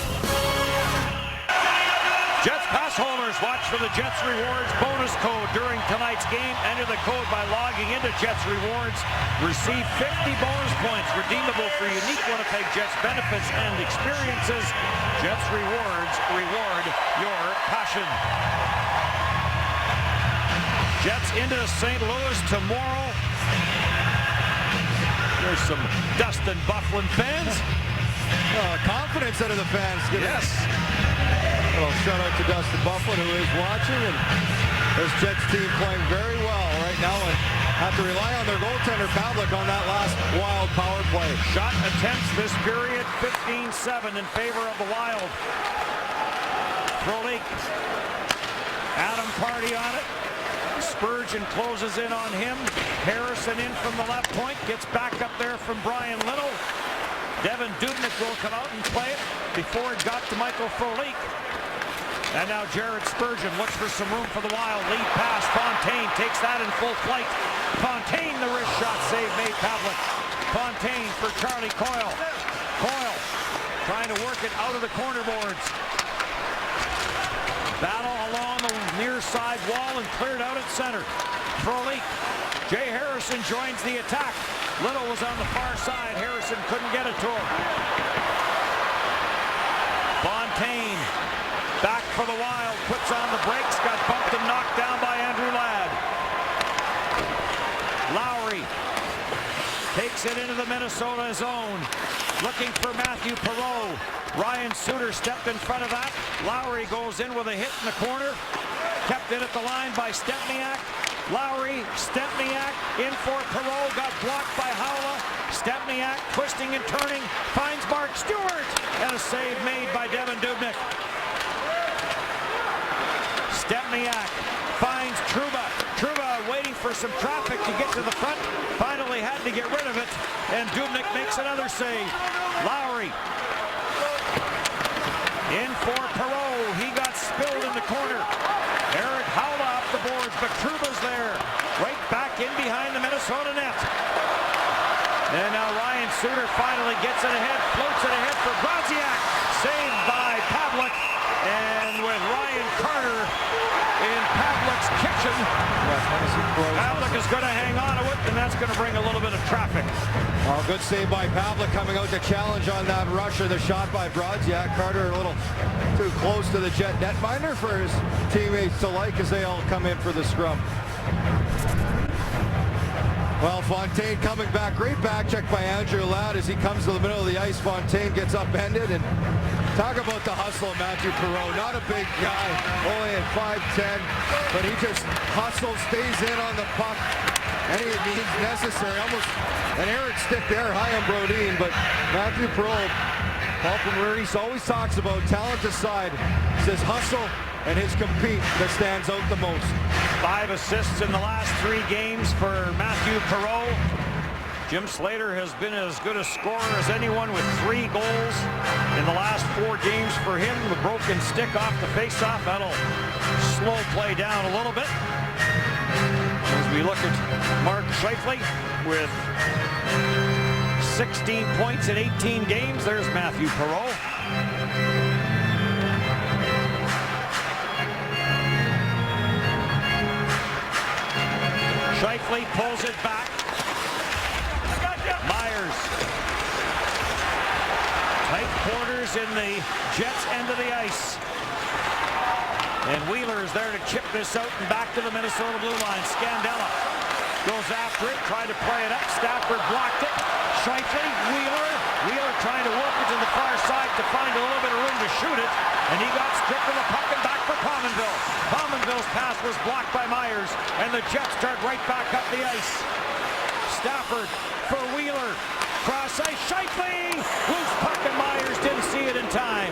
Jets pass holders, watch for the Jets Rewards bonus code during tonight's game. Enter the code by logging into Jets Rewards. Receive 50 bonus points redeemable for unique Winnipeg Jets benefits and experiences. Jets Rewards, reward your passion. Jets into St. Louis tomorrow. There's some Dustin Byfuglien fans. Confidence out of the fans. Yes. Well, shout out to Dustin Byfuglien, who is watching, and this Jets team playing very well right now and have to rely on their goaltender Pavlik on that last Wild power play. Shot attempts this period, 15-7 in favor of the Wild. Frolik, Adam Pardy on it. Spurgeon closes in on him. Harrison in from the left point, gets back up there from Brian Little. Devan Dubnyk will come out and play it before it got to Michael Frolik. And now Jared Spurgeon looks for some room for the Wild. Lead pass, Fontaine takes that in full flight. Fontaine, the wrist shot save made Pavlik. Fontaine for Charlie Coyle. Coyle trying to work it out of the corner boards. Battle along the near side wall and cleared out at center. Frolik. Jay Harrison joins the attack. Little was on the far side. Harrison couldn't get it to him. Fontaine back for the Wild. Puts on the brakes. Got bumped and knocked down by Andrew Ladd. Lowry takes it into the Minnesota zone. Looking for Matthew Perreault. Ryan Suter stepped in front of that. Lowry goes in with a hit in the corner. Kept in at the line by Stempniak. Lowry, Stempniak in for Perreault. Got blocked by Haula. Stempniak twisting and turning. Finds Mark Stewart. And a save made by Devan Dubnyk. Stempniak finds Trouba. Trouba waiting for some traffic to get to the front. Finally had to get rid of it. And Dubnyk makes another save. Lowry in for Perreault. He got spilled in the corner. Eric Haula off the boards, but Trouba's there. Right back in behind the Minnesota net. And now Ryan Suter finally gets it ahead, floats it ahead for Brodziak. Saved by Pavlik. And with Ryan Carter in Pavlik's kitchen, Pavlik is going to hang on to it, and that's going to bring a little bit of traffic. Well, good save by Pavlik coming out to challenge on that rusher. The shot by Brodziak. Carter a little too close to the Jet netminder for his teammates to like as they all come in for the scrum. Well, Fontaine coming back. Great back check by Andrew Ladd as he comes to the middle of the ice. Fontaine gets upended, and talk about the hustle of Matthew Perreault. Not a big guy, only at 5'10", but he just hustles, stays in on the puck. Any means necessary. Almost an errant stick there, high on Brodin, but Matthew Perreault, Paul Maurice always talks about talent aside, says hustle and his compete that stands out the most. 5 assists in the last 3 games for Matthew Perreault. Jim Slater has been as good a scorer as anyone with 3 goals in the last 4 games for him. The broken stick off the faceoff, that'll slow play down a little bit. As we look at Mark Scheifele with 16 points in 18 games. There's Matthew Perreault. Scheifele pulls it back. Myers. Tight quarters in the Jets' end of the ice. And Wheeler is there to chip this out and back to the Minnesota blue line. Scandella goes after it, tried to play it up. Stafford blocked it. Scheifele, Wheeler trying to work it to the far side to find a little bit of room to shoot it. And he got stripped of the puck and back for Pominville. Pominville's pass was blocked by Myers, and the Jets start right back up the ice. Stafford for Wheeler. Cross ice, Scheifele! Loose puck, and Myers didn't see it in time.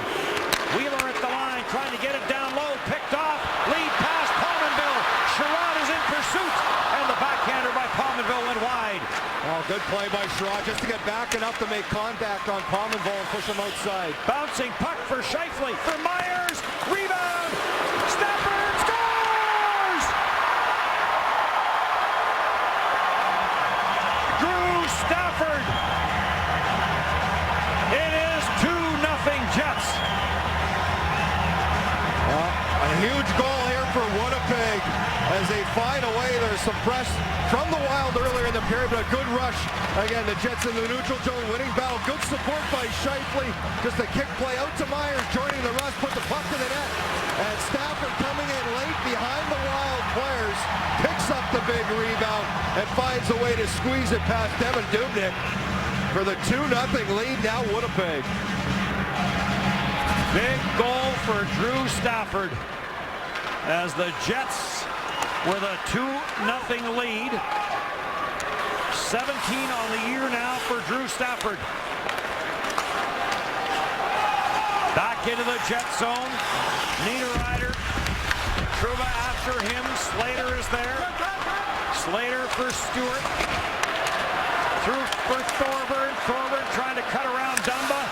Wheeler at the line, trying to get it down low, picked off, lead pass, Pominville. Sherrod is in pursuit, and the backhander by Pominville went wide. Oh, good play by Sherrod just to get back enough to make contact on Pominville and push him outside. Bouncing puck for Scheifele, for Myers, rebound, Stafford scores! Drew Stafford! It is 2-0 Jets. A huge goal here for Winnipeg as they find a way. There's some press from the Wild earlier in the period, but a good rush. Again, the Jets in the neutral zone winning battle. Good support by Scheifele. Just a kick play out to Myers, joining the rush, put the puck in the net. And Stafford coming in late behind the Wild players, picks up the big rebound and finds a way to squeeze it past Devin Dubnyk for the 2-0 lead. Now Winnipeg. Big goal for Drew Stafford as the Jets with a 2-0 lead. 17 on the year now for Drew Stafford. Back into the Jet zone. Niederreiter. Trouba after him. Slater is there. Slater for Stewart. Through for Thorburn. Thorburn trying to cut around Dumba.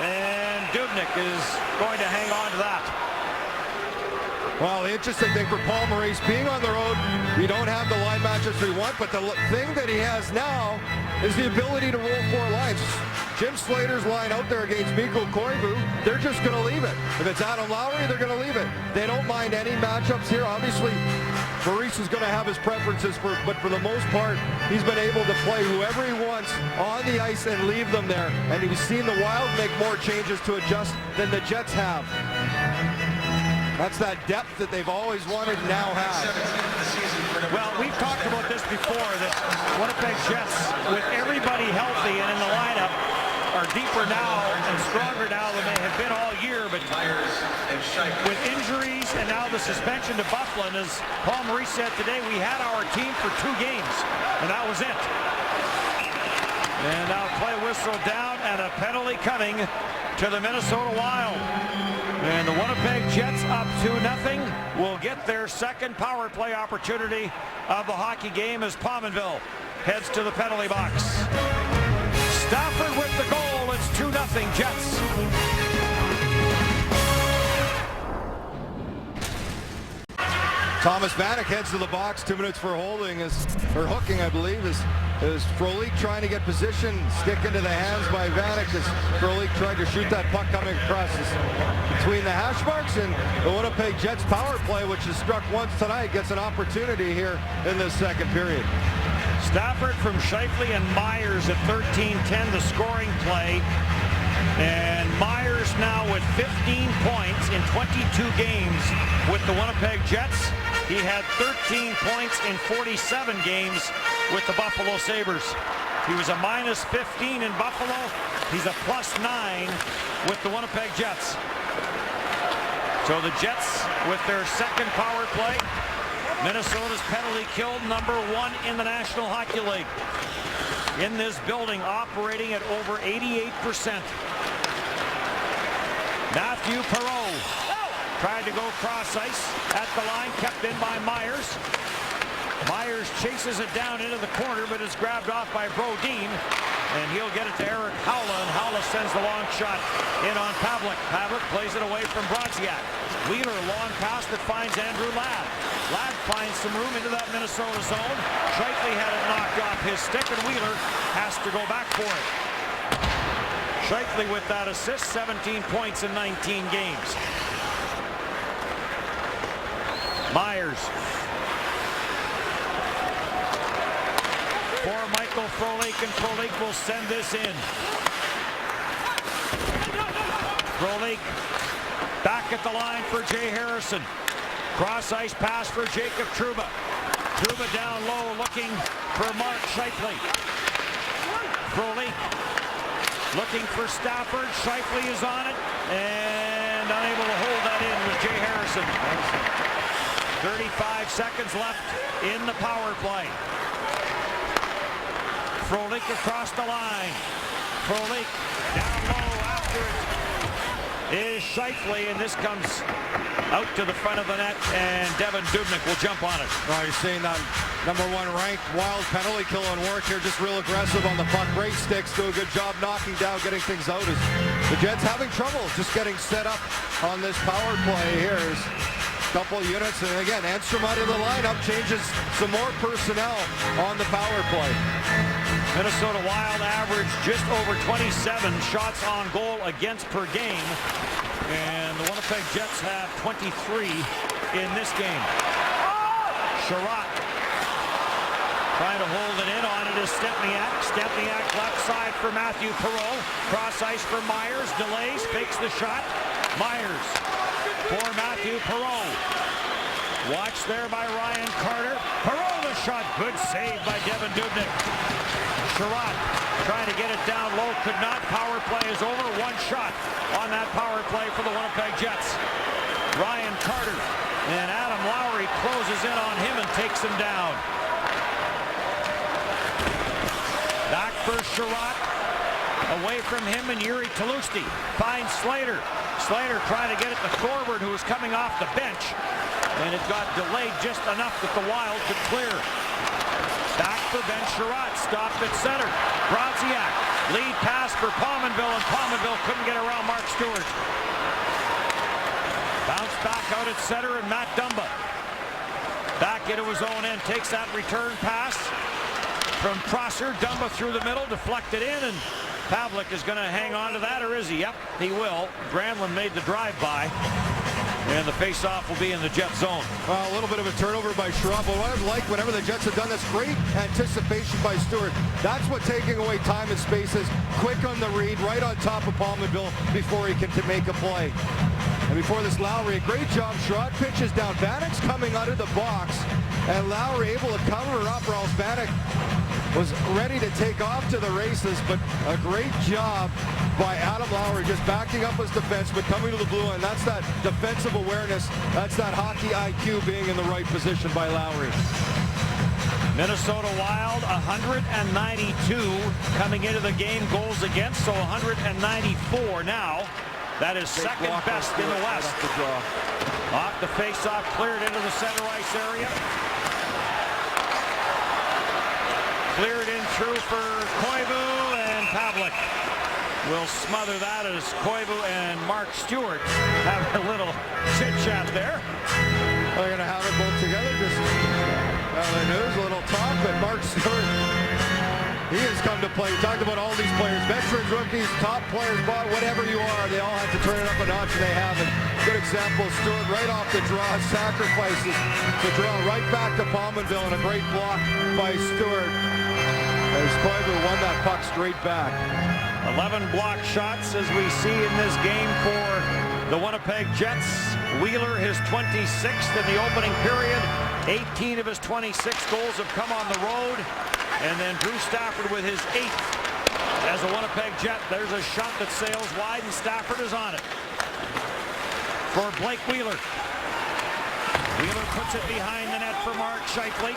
And Dubnyk is going to hang on to that. Well, the interesting thing for Paul Maurice, being on the road, you don't have the line matches we want, but the thing that he has now is the ability to roll 4 lines. Jim Slater's line out there against Mikko Koivu, they're just going to leave it. If it's Adam Lowry, they're going to leave it. They don't mind any matchups here. Obviously, Maurice is going to have his preferences, but for the most part, he's been able to play whoever he wants on the ice and leave them there. And we've seen the Wild make more changes to adjust than the Jets have. That's that depth that they've always wanted and now have. Well, we've talked about this before, that Winnipeg Jets, with everybody healthy and in the lineup, are deeper now and stronger now than they have been all year. But with injuries and now the suspension to Byfuglien, as Paul Maurice said today, we had our team for 2 games, and that was it. And now play whistle down and a penalty coming to the Minnesota Wild. And the Winnipeg Jets up 2-0 will get their second power play opportunity of the hockey game as Pominville heads to the penalty box. Stafford with the goal. It's 2-0 Jets. Thomas Vanek heads to the box. 2 minutes for holding, or hooking, I believe, is Frolik trying to get position. Stick into the hands by Vanek as Frolik tried to shoot that puck coming across between the hash marks, and the Winnipeg Jets power play, which is struck once tonight, gets an opportunity here in this second period. Stafford from Scheifele and Myers at 13-10, the scoring play. And Myers now with 15 points in 22 games with the Winnipeg Jets. He had 13 points in 47 games with the Buffalo Sabres. He was a -15 in Buffalo. He's a +9 with the Winnipeg Jets. So the Jets with their second power play. Minnesota's penalty kill number 1 in the National Hockey League. In this building, operating at over 88%. Matthew Perreault tried to go cross ice at the line, kept in by Myers. Myers chases it down into the corner, but is grabbed off by Brodin, and he'll get it to Eric Haula, and Haula sends the long shot in on Pavlik. Pavlik plays it away from Brodziak. Wheeler, long pass that finds Andrew Ladd. Ladd finds some room into that Minnesota zone. Scheifele had it knocked off his stick, and Wheeler has to go back for it. Scheifele with that assist, 17 points in 19 games. Myers. For Michael Frolik, and Frolik will send this in. Frolik back at the line for Jay Harrison. Cross ice pass for Jacob Trouba. Trouba down low looking for Mark Scheifele. Frolik looking for Stafford. Scheifele is on it and unable to hold that in with Jay Harrison. 35 seconds left in the power play. Frolik across the line. Frolik down low after it is Scheifele, and this comes out to the front of the net, and Devan Dubnyk will jump on it. Well, you're seeing that #1 ranked Wild penalty kill and work here, just real aggressive on the puck. Great sticks, do a good job knocking down, getting things out. As the Jets having trouble just getting set up on this power play here. A couple of units, and again, Enstrom out of the lineup changes some more personnel on the power play. Minnesota Wild average just over 27 shots on goal against per game, and the Winnipeg Jets have 23 in this game. Sherratt trying to hold it in. On it is Stempniak. Stempniak left side for Matthew Perreault. Cross ice for Myers. Delays. Fakes the shot. Myers for Matthew Perreault. Watched there by Ryan Carter. Perreault the shot. Good save by Devan Dubnyk. Sherratt trying to get it down low. Could not. Power play is over. One shot on that power play for the Winnipeg Jets. Ryan Carter and Adam Lowry closes in on him and takes him down. Back for Sherratt. Away from him and Yuri Tlusty finds Slater. Slater trying to get it to Thorwald, who was coming off the bench, and it got delayed just enough that the Wild could clear. Back for Ben Sherratt, stopped at center. Brodziak, lead pass for Pominville, and Pominville couldn't get around Mark Stewart. Bounce back out at center, and Matt Dumba back into his own end, takes that return pass from Prosser. Dumba through the middle, deflected in, and Pavlik is going to hang on to that, or is he? Yep, he will. Granlund made the drive-by, and the face-off will be in the Jet zone. Well, a little bit of a turnover by Sherratt, but what I've liked whenever the Jets have done this, great anticipation by Stewart. That's what taking away time and space is. Quick on the read, right on top of Pominville before he can make a play. And before this, Lowry, a great job. Sherratt pitches down. Vanek's coming out of the box, and Lowry able to cover up, or else Vanek was ready to take off to the races, but a great job by Adam Lowry just backing up his defenseman, coming to the blue line. That's that defensive awareness. That's that hockey IQ being in the right position by Lowry. Minnesota Wild 192 coming into the game goals against, so 194 now. That is second best in the West. Off the face-off, cleared into the center ice area. Cleared in through for Koivu, and Pavlik will smother that as Koivu and Mark Stewart have a little chit-chat there. They're going to have it both together. Just the news, a little talk, but Mark Stewart, he has come to play. We talked about all these players, veterans, rookies, top players, whatever you are, they all have to turn it up a notch, and they haven't. Good example, Stewart right off the draw, sacrifices the draw right back to Pominville, and a great block by Stewart as Koivu won that puck straight back. 11 block shots as we see in this game for the Winnipeg Jets. Wheeler, his 26th in the opening period. 18 of his 26 goals have come on the road. And then Drew Stafford with his 8th as a Winnipeg Jet. There's a shot that sails wide, and Stafford is on it for Blake Wheeler. Wheeler puts it behind the net for Mark Scheifele.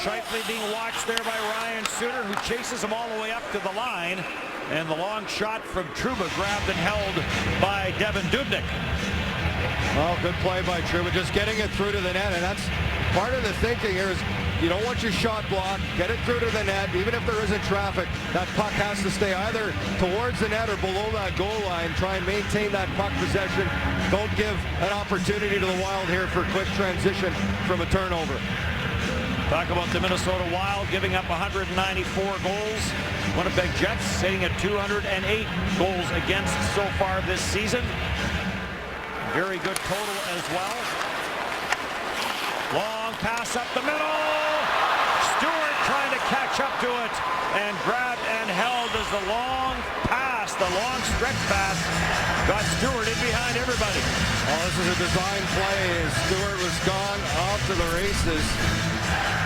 Scheifele being watched there by Ryan Suter, who chases him all the way up to the line. And the long shot from Trouba grabbed and held by Devan Dubnyk. Well, good play by Trouba, just getting it through to the net, and that's part of the thinking here is you don't want your shot blocked, get it through to the net, even if there isn't traffic, that puck has to stay either towards the net or below that goal line. Try and maintain that puck possession. Don't give an opportunity to the Wild here for a quick transition from a turnover. Talk about the Minnesota Wild giving up 194 goals. Winnipeg Jets sitting at 208 goals against so far this season. Very good total as well. Long pass up the middle. Stewart trying to catch up to it and grabbed and held as the long pass, the long stretch pass, got Stewart in behind everybody. Well, this is a design play as Stewart was gone off to the races.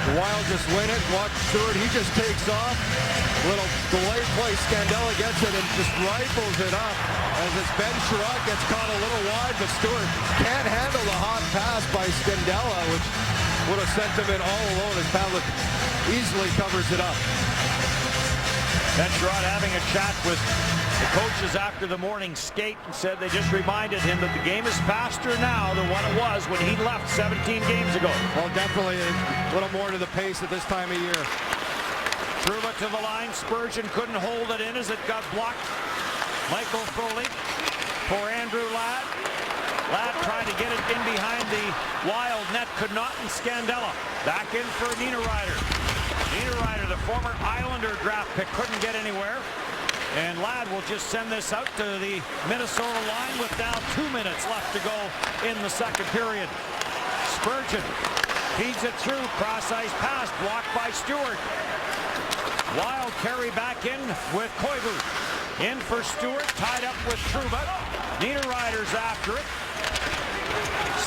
The Wild just win it. Watch Stewart. He just takes off. Little delay play. Scandella gets it and just rifles it up. As it's Ben Sherratt gets caught a little wide, but Stewart can't handle the hot pass by Scandella, which would have sent him in all alone as Pavlik easily covers it up. Ben Sherratt having a chat with the coaches after the morning skate and said they just reminded him that the game is faster now than what it was when he left 17 games ago. Well, definitely a little more to the pace at this time of year. Trouba to the line. Spurgeon couldn't hold it in as it got blocked. Michael Foley for Andrew Ladd. Ladd tried to get it in behind the Wild net, could not, and Scandella back in for Niederreiter. Niederreiter, the former Islander draft pick, couldn't get anywhere. And Ladd will just send this out to the Minnesota line with now 2 minutes left to go in the second period. Spurgeon feeds it through, cross-ice pass, blocked by Stewart. Wild carry back in with Koivu. In for Stewart, tied up with Trouba. Niederreiter's after it.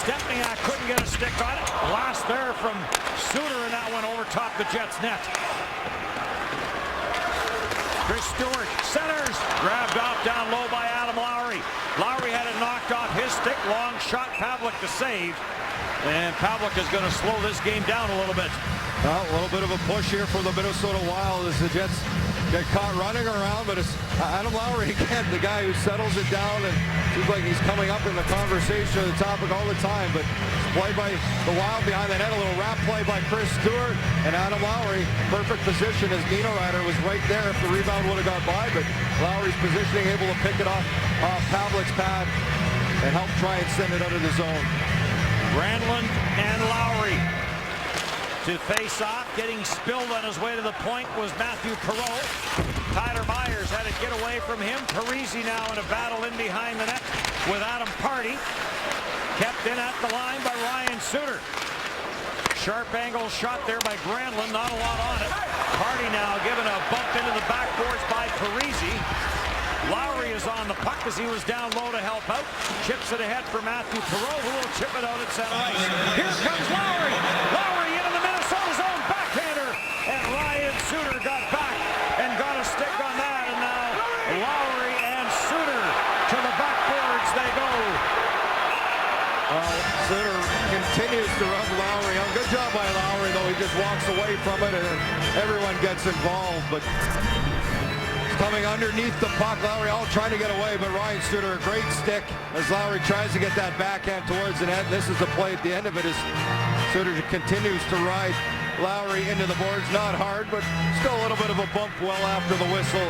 Stepniak couldn't get a stick on it. Blast there from Suter, and that one over top the Jets net. Chris Stewart centers, grabbed off down low by Adam Lowry. Lowry had it knocked off his stick. Long shot, Pavlik to save. And Pavlik is going to slow this game down a little bit. Well, a little bit of a push here for the Minnesota Wild as the Jets get caught running around, but it's Adam Lowry again, the guy who settles it down, and seems like he's coming up in the conversation, the topic all the time. But play by the Wild behind the net, a little wrap play by Chris Stewart, and Adam Lowry, perfect position as Niederreiter was right there if the rebound would have got by, but Lowry's positioning, able to pick it off Pavlik's pad and help try and send it out of the zone. Granlund and Lowry to face off. Getting spilled on his way to the point was Matthew Perreault. Tyler Myers had to get away from him. Parisi now in a battle in behind the net with Adam Pardy. Kept in at the line by Ryan Suter. Sharp angle shot there by Granlund. Not a lot on it. Pardy now given a bump into the backboards by Parisi. Lowry is on the puck as he was down low to help out. Chips it ahead for Matthew Perreault, who will chip it out at center ice. Here comes Lowry. Lowry into the Minnesota zone, backhander, and Ryan Suter got back and got a stick on that. And now Lowry and Suter to the backboards they go. Suter continues to rub Lowry on. Good job by Lowry, though. He just walks away from it, and everyone gets involved. But coming underneath the puck, Lowry all trying to get away, but Ryan Suter, a great stick as Lowry tries to get that backhand towards the net. This is the play at the end of it as Suter continues to ride Lowry into the boards. Not hard, but still a little bit of a bump well after the whistle.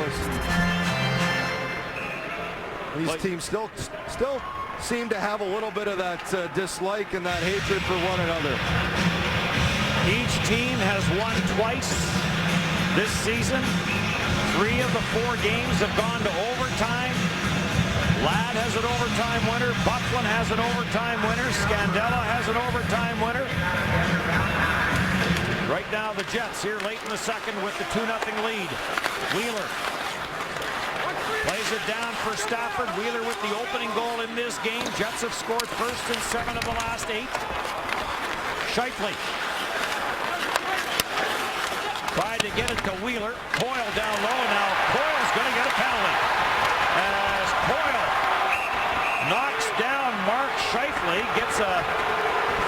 These teams still seem to have a little bit of that dislike and that hatred for one another. Each team has won twice this season. 3 of the 4 games have gone to overtime. Ladd has an overtime winner. Buckland has an overtime winner. Scandella has an overtime winner. Right now the Jets here late in the second with the 2-0 lead. Wheeler plays it down for Stafford. Wheeler with the opening goal in this game. Jets have scored first in 7 of the last 8. Scheifele tried to get it to Wheeler. Coyle down low. Now Coyle's going to get a penalty. As Coyle knocks down Mark Scheifele, gets a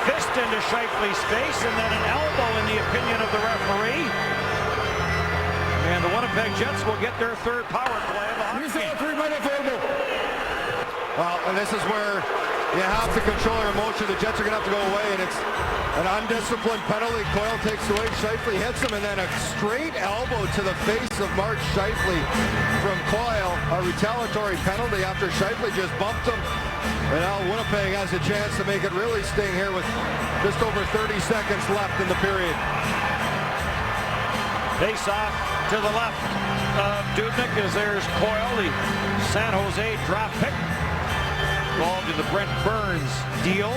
fist into Scheifele's face, and then an elbow in the opinion of the referee. And the Winnipeg Jets will get their 3rd power play of the hockey game. Well, and this is where you have to control your emotion. The Jets are going to have to go away, and it's an undisciplined penalty. Coyle takes away. Scheifele hits him, and then a straight elbow to the face of Mark Scheifele from Coyle. A retaliatory penalty after Scheifele just bumped him. And now Winnipeg has a chance to make it really sting here with just over 30 seconds left in the period. Face off to the left of Dubnyk as there's Coyle, the San Jose draft pick. Involved in the Brent Burns deal.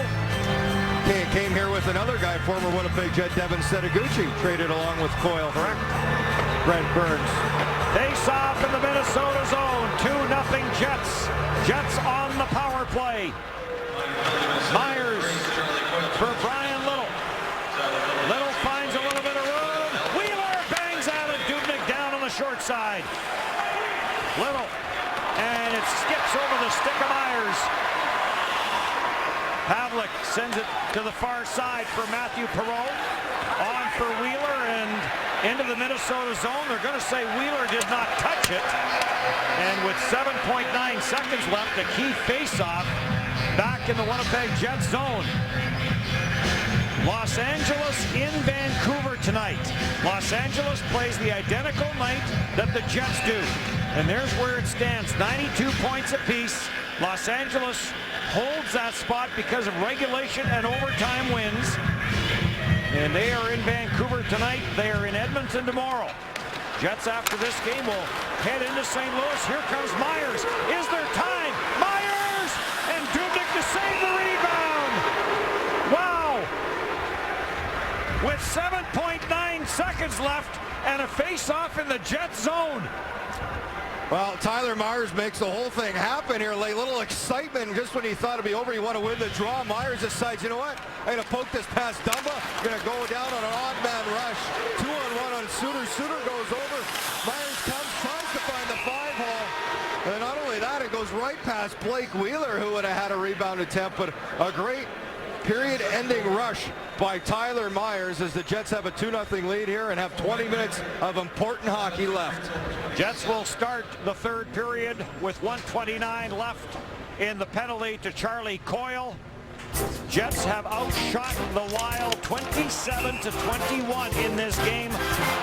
Came here with another guy, former Winnipeg Jet Devin Setoguchi, traded along with Coyle. Correct. Brent Burns. Face off in the Minnesota zone. 2-0 Jets. Jets on the power play. Myers for Brian Little. Little finds a side. Little. And it skips over the stick of Myers. Pavlik sends it to the far side for Matthew Perreault. On for Wheeler and into the Minnesota zone. They're going to say Wheeler did not touch it. And with 7.9 seconds left, a key face-off back in the Winnipeg Jets zone. Los Angeles in Vancouver tonight. Los Angeles plays the identical night that the Jets do. And there's where it stands, 92 points apiece. Los Angeles holds that spot because of regulation and overtime wins. And they are in Vancouver tonight. They are in Edmonton tomorrow. Jets after this game will head into St. Louis. Here comes Myers. Is there time? Myers! And Dubnyk to save the rebound. Wow! With 7.9 seconds left and a face-off in the Jets zone. Well, Tyler Myers makes the whole thing happen here. Like, little excitement just when he thought it'd be over. You want to win the draw. Myers decides, you know what? I'm going to poke this past Dumba. Going to go down on an odd man rush. 2-on-1 on Suter. Suter goes over. Myers comes, tries to find the 5-hole. And not only that, it goes right past Blake Wheeler, who would have had a rebound attempt, but a great period-ending rush by Tyler Myers as the Jets have a 2-0 lead here and have 20 minutes of important hockey left. Jets will start the third period with 1:29 left in the penalty to Charlie Coyle. Jets have outshot the Wild 27-21 in this game.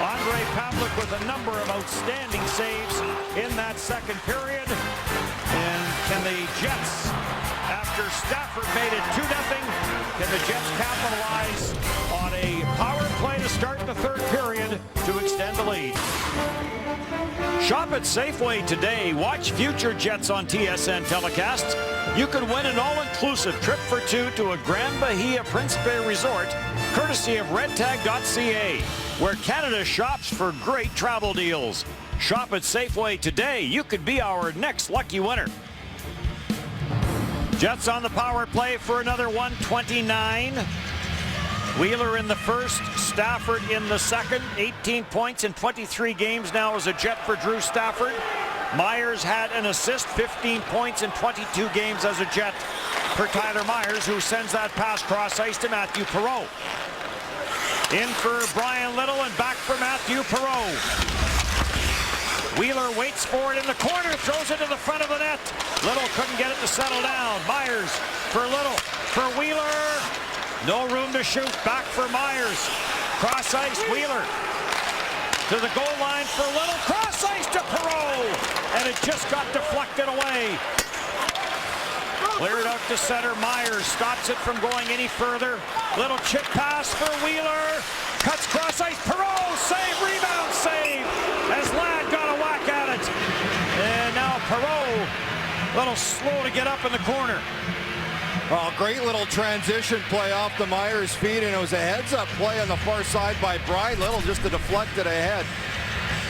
Andre Pavlik with a number of outstanding saves in that second period. And can the Jets, after Stafford made it 2-0, can the Jets capitalize on a power play to start the third period to extend the lead? Shop at Safeway today. Watch future Jets on TSN telecasts. You could win an all-inclusive trip for two to a Grand Bahia Principe Resort, courtesy of redtag.ca, where Canada shops for great travel deals. Shop at Safeway today. You could be our next lucky winner. Jets on the power play for another 1:29. Wheeler in the first, Stafford in the second. 18 points in 23 games now as a Jet for Drew Stafford. Myers had an assist, 15 points in 22 games as a Jet for Tyler Myers, who sends that pass cross ice to Matthew Perreault. In for Brian Little and back for Matthew Perreault. Wheeler waits for it in the corner, throws it to the front of the net. Little couldn't get it to settle down. Myers for Little, for Wheeler. No room to shoot. Back for Myers. Cross ice, Wheeler. To the goal line for Little. Cross ice to Perreault. And it just got deflected away. Cleared out to center. Myers stops it from going any further. Little chip pass for Wheeler. Cuts cross ice. Perreault. Save. Rebound save. As Ladd got a whack at it. And now Perreault. A little slow to get up in the corner. Well, great little transition play off the Myers feet, and it was a heads-up play on the far side by Brian Little just to deflect it ahead.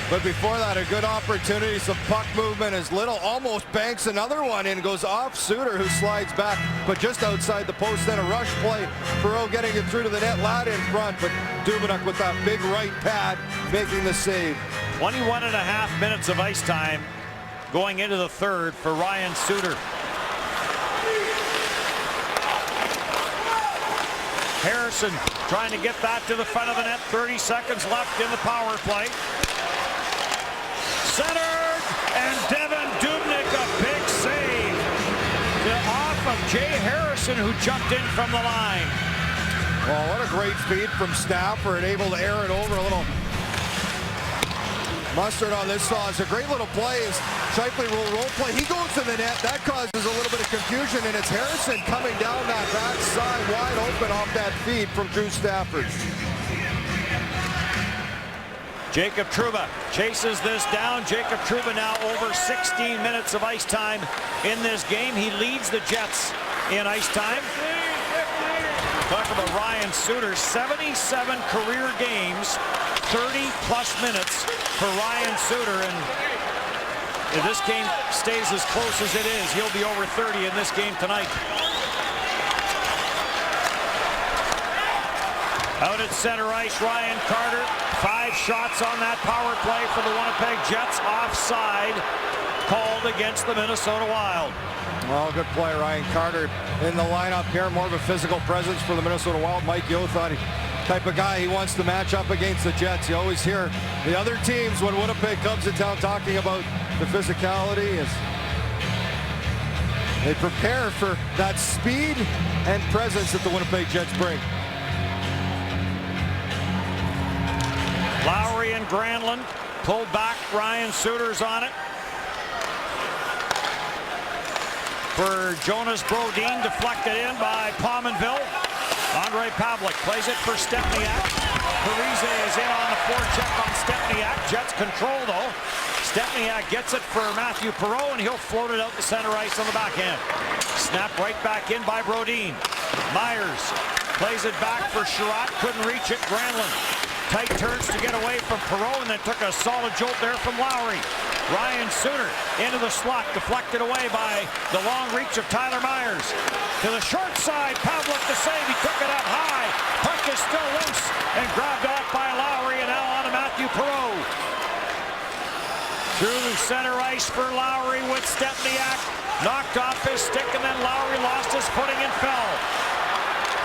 But before that, a good opportunity, some puck movement as Little almost banks another one in, goes off Suter, who slides back, but just outside the post. Then a rush play, Perreault getting it through to the net, Ladd in front, but Dubnyk with that big right pad making the save. 21.5 minutes of ice time going into the third for Ryan Suter. Harrison trying to get that to the front of the net. 30 seconds left in the power play. Centered, and Devin Dubnyk, a big save. Off of Jay Harrison, who jumped in from the line. Well, what a great feed from Stafford, able to air it over. A little mustard on this saw. It's a great little play. Scheifele will roll play. He goes to the net. That causes a little bit of confusion, and it's Harrison coming down that back side wide open off that feed from Drew Stafford. Jacob Trouba chases this down. Jacob Trouba now over 16 minutes of ice time in this game. He leads the Jets in ice time. Talk about Ryan Suter, 77 career games, 30-plus minutes for Ryan Suter. And if this game stays as close as it is, he'll be over 30 in this game tonight. Out at center ice, Ryan Carter. 5 shots on that power play for the Winnipeg Jets. Offside called against the Minnesota Wild. Well, good play, Ryan Carter in the lineup here. More of a physical presence for the Minnesota Wild. Mike Yeo thought type of guy he wants to match up against the Jets. You always hear the other teams when Winnipeg comes to town talking about the physicality as they prepare for that speed and presence that the Winnipeg Jets bring. Lowry and Granlund pulled back. Ryan Suter's on it. For Jonas Brodin, deflected in by Pominville. Andre Pavlik plays it for Stepniak. Parise is in on the forecheck on Stepniak. Jets control though. Stepniak gets it for Matthew Perreault, and he'll float it out the center ice on the backhand. Snapped right back in by Brodin. Myers plays it back for Sherratt. Couldn't reach it. Granlund. Tight turns to get away from Perreault, and then took a solid jolt there from Lowry. Ryan Suter into the slot, deflected away by the long reach of Tyler Myers. To the short side, Pavlik the save. He took it up high. Puck is still loose and grabbed off by Lowry, and now on to Matthew Perreault. Through center ice for Lowry with Stepniak. Knocked off his stick, and then Lowry lost his footing and fell.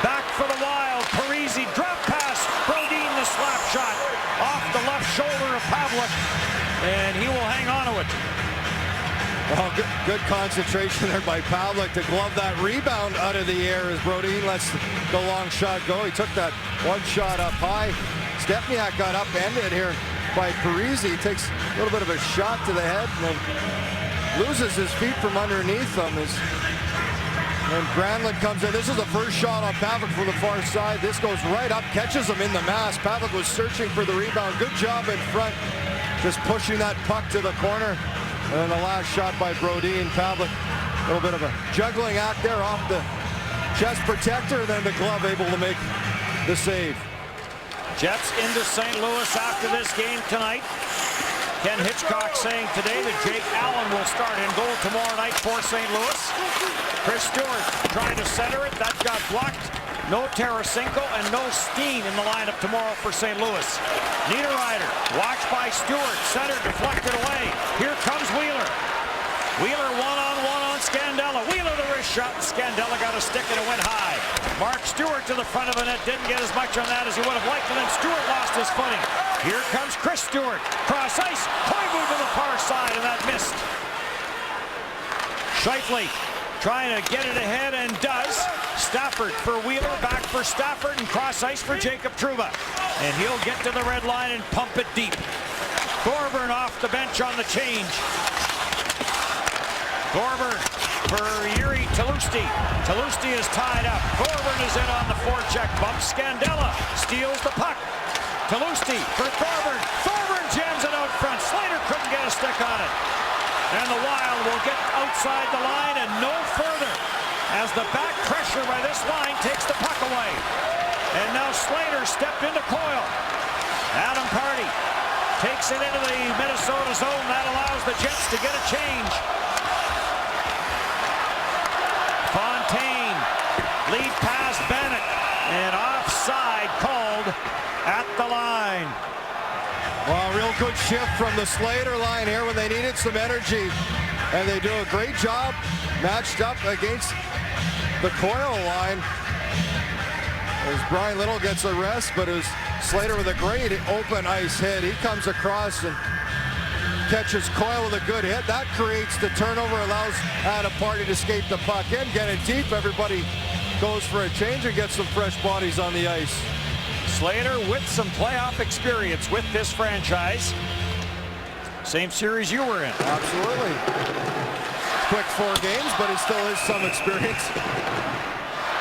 Back for the Wild. Parise drop pass. Brodin the slap shot off the left shoulder of Pavlik, and he will hang on to it. Well, good concentration there by Pavlik to glove that rebound out of the air as Brodin lets the long shot go. He took that one shot up high. Stepniak got upended here by Parise. He takes a little bit of a shot to the head and then loses his feet from underneath him. And Granlund comes in. This is the first shot on Pavlik from the far side. This goes right up, catches him in the mask. Pavlik was searching for the rebound. Good job in front, just pushing that puck to the corner. And then the last shot by Brodin. Pavlik, a little bit of a juggling act there off the chest protector, then the glove able to make the save. Jets into St. Louis after this game tonight. Ken Hitchcock saying today that Jake Allen will start in goal tomorrow night for St. Louis. Chris Stewart trying to center it. That got blocked. No Tarasenko and no Steen in the lineup tomorrow for St. Louis. Niederreiter watched by Stewart. Center deflected away. Here comes Wheeler. Wheeler one-on-one on Scandella. Wheeler the wrist shot. Scandella got a stick and it went high. Mark Stewart to the front of the net. Didn't get as much on that as he would have liked, and then Stewart lost his footing. Here comes Chris Stewart. Cross ice. Koivu to the far side, and that missed. Scheifele trying to get it ahead and does. Stafford for Wheeler. Back for Stafford, and cross ice for Jacob Trouba. And he'll get to the red line and pump it deep. Thorburn off the bench on the change. Thorburn for Yuri Talusti. Talusti is tied up. Thorburn is in on the forecheck. Bumps Scandella. Steals the puck. Talusti for Thorburn. Thorburn jams it out front. Slater couldn't get a stick on it. And the Wild will get outside the line and no further as the back pressure by this line takes the puck away. And now Slater stepped into Coyle. Adam Pardy takes it into the Minnesota zone. That allows the Jets to get a change. Fontaine, lead pass Bennett, and offside called at the line. Well, real good shift from the Slater line here when they needed some energy. And they do a great job matched up against the Coyle line. As Brian Little gets a rest, but it was Slater with a great open ice hit. He comes across and catches Coyle with a good hit. That creates the turnover, allows Adam Pardy to skate the puck in, get it deep. Everybody goes for a change and gets some fresh bodies on the ice. Slater with some playoff experience with this franchise. Same series you were in. Absolutely. Quick 4 games, but it still is some experience.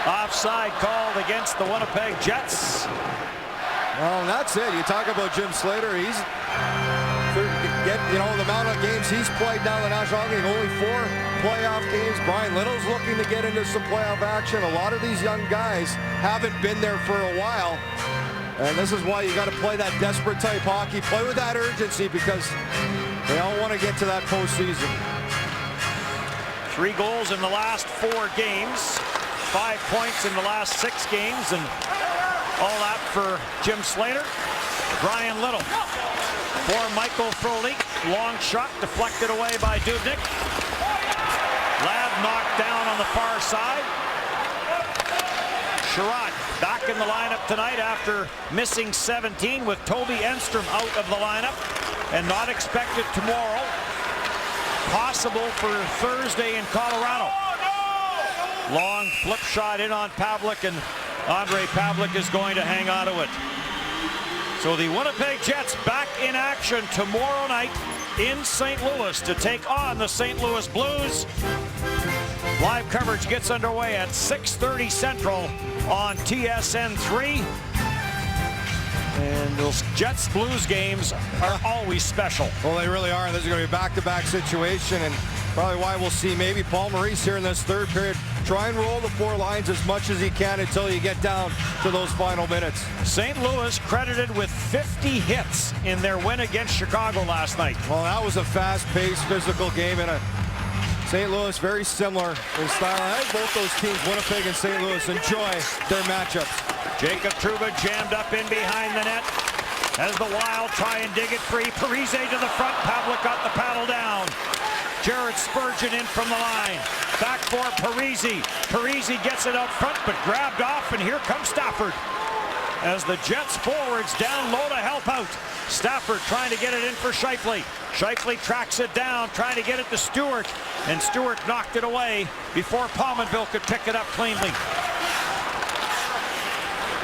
Offside called against the Winnipeg Jets. Well, and that's it. You talk about Jim Slater. He's the amount of games he's played down the National Hockey League, only 4 playoff games. Brian Little's looking to get into some playoff action. A lot of these young guys haven't been there for a while. And this is why you got to play that desperate type hockey. Play with that urgency because they all want to get to that postseason. 3 goals in the last 4 games. 5 points in the last 6 games. And All that for Jim Slater. Brian Little for Michael Frolik. Long shot deflected away by Dubnyk. Ladd knocked down on the far side. Sherratt back in the lineup tonight after missing 17 with Toby Enstrom out of the lineup and not expected tomorrow. Possible for Thursday in Colorado. Long flip shot in on Pavlik, and Andre Pavlik is going to hang on to it. So the Winnipeg Jets back in action tomorrow night in St. Louis to take on the St. Louis Blues. Live coverage gets underway at 6:30 Central on TSN 3. And those Jets-Blues games are always special. Well, they really are. This is going to be a back-to-back situation, and probably why we'll see maybe Paul Maurice here in this third period try and roll the four lines as much as he can until you get down to those final minutes. St. Louis credited with 50 hits in their win against Chicago last night. Well, that was a fast-paced, physical game, and St. Louis very similar in style. I think both those teams, Winnipeg and St. Louis, enjoy their matchups. Jacob Trouba jammed up in behind the net as the Wild try and dig it free. Parise to the front. Pavlik got the paddle down. Jared Spurgeon in from the line. Back for Parise. Parise gets it out front, but grabbed off, and here comes Stafford. As the Jets forwards down low to help out. Stafford trying to get it in for Scheifele. Scheifele tracks it down, trying to get it to Stewart, and Stewart knocked it away before Pominville could pick it up cleanly.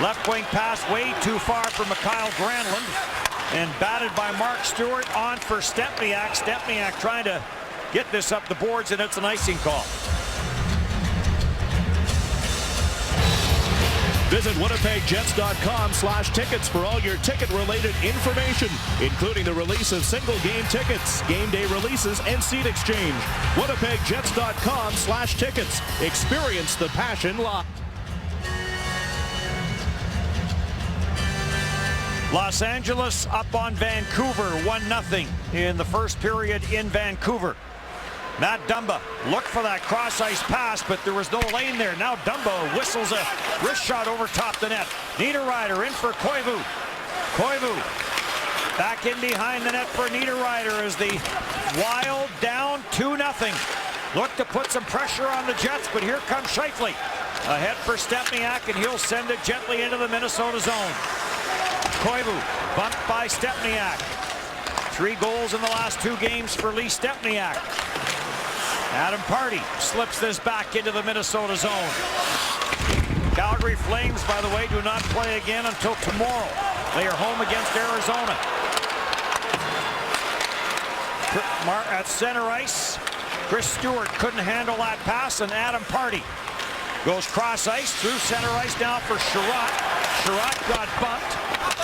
Left wing pass way too far for Mikael Granlund, and batted by Mark Stewart on for Stempniak. Stempniak trying to get this up the boards, and it's an icing call. Visit WinnipegJets.com/tickets for all your ticket-related information, including the release of single-game tickets, game day releases, and seat exchange. WinnipegJets.com/tickets. Experience the passion live. Los Angeles up on Vancouver, 1-0 in the first period in Vancouver. Matt Dumba looked for that cross-ice pass, but there was no lane there. Now Dumba whistles a wrist shot over top the net. Niederreiter in for Koivu. Koivu back in behind the net for Niederreiter as the Wild down 2-0. Look to put some pressure on the Jets, but here comes Scheifele. Ahead for Stempniak, and he'll send it gently into the Minnesota zone. Koivu bumped by Stempniak. 3 goals in the last 2 games for Lee Stempniak. Adam Pardy slips this back into the Minnesota zone. Calgary Flames, by the way, do not play again until tomorrow. They are home against Arizona. At center ice, Chris Stewart couldn't handle that pass, and Adam Pardy goes cross ice through center ice now for Sherratt. Sherratt got bumped.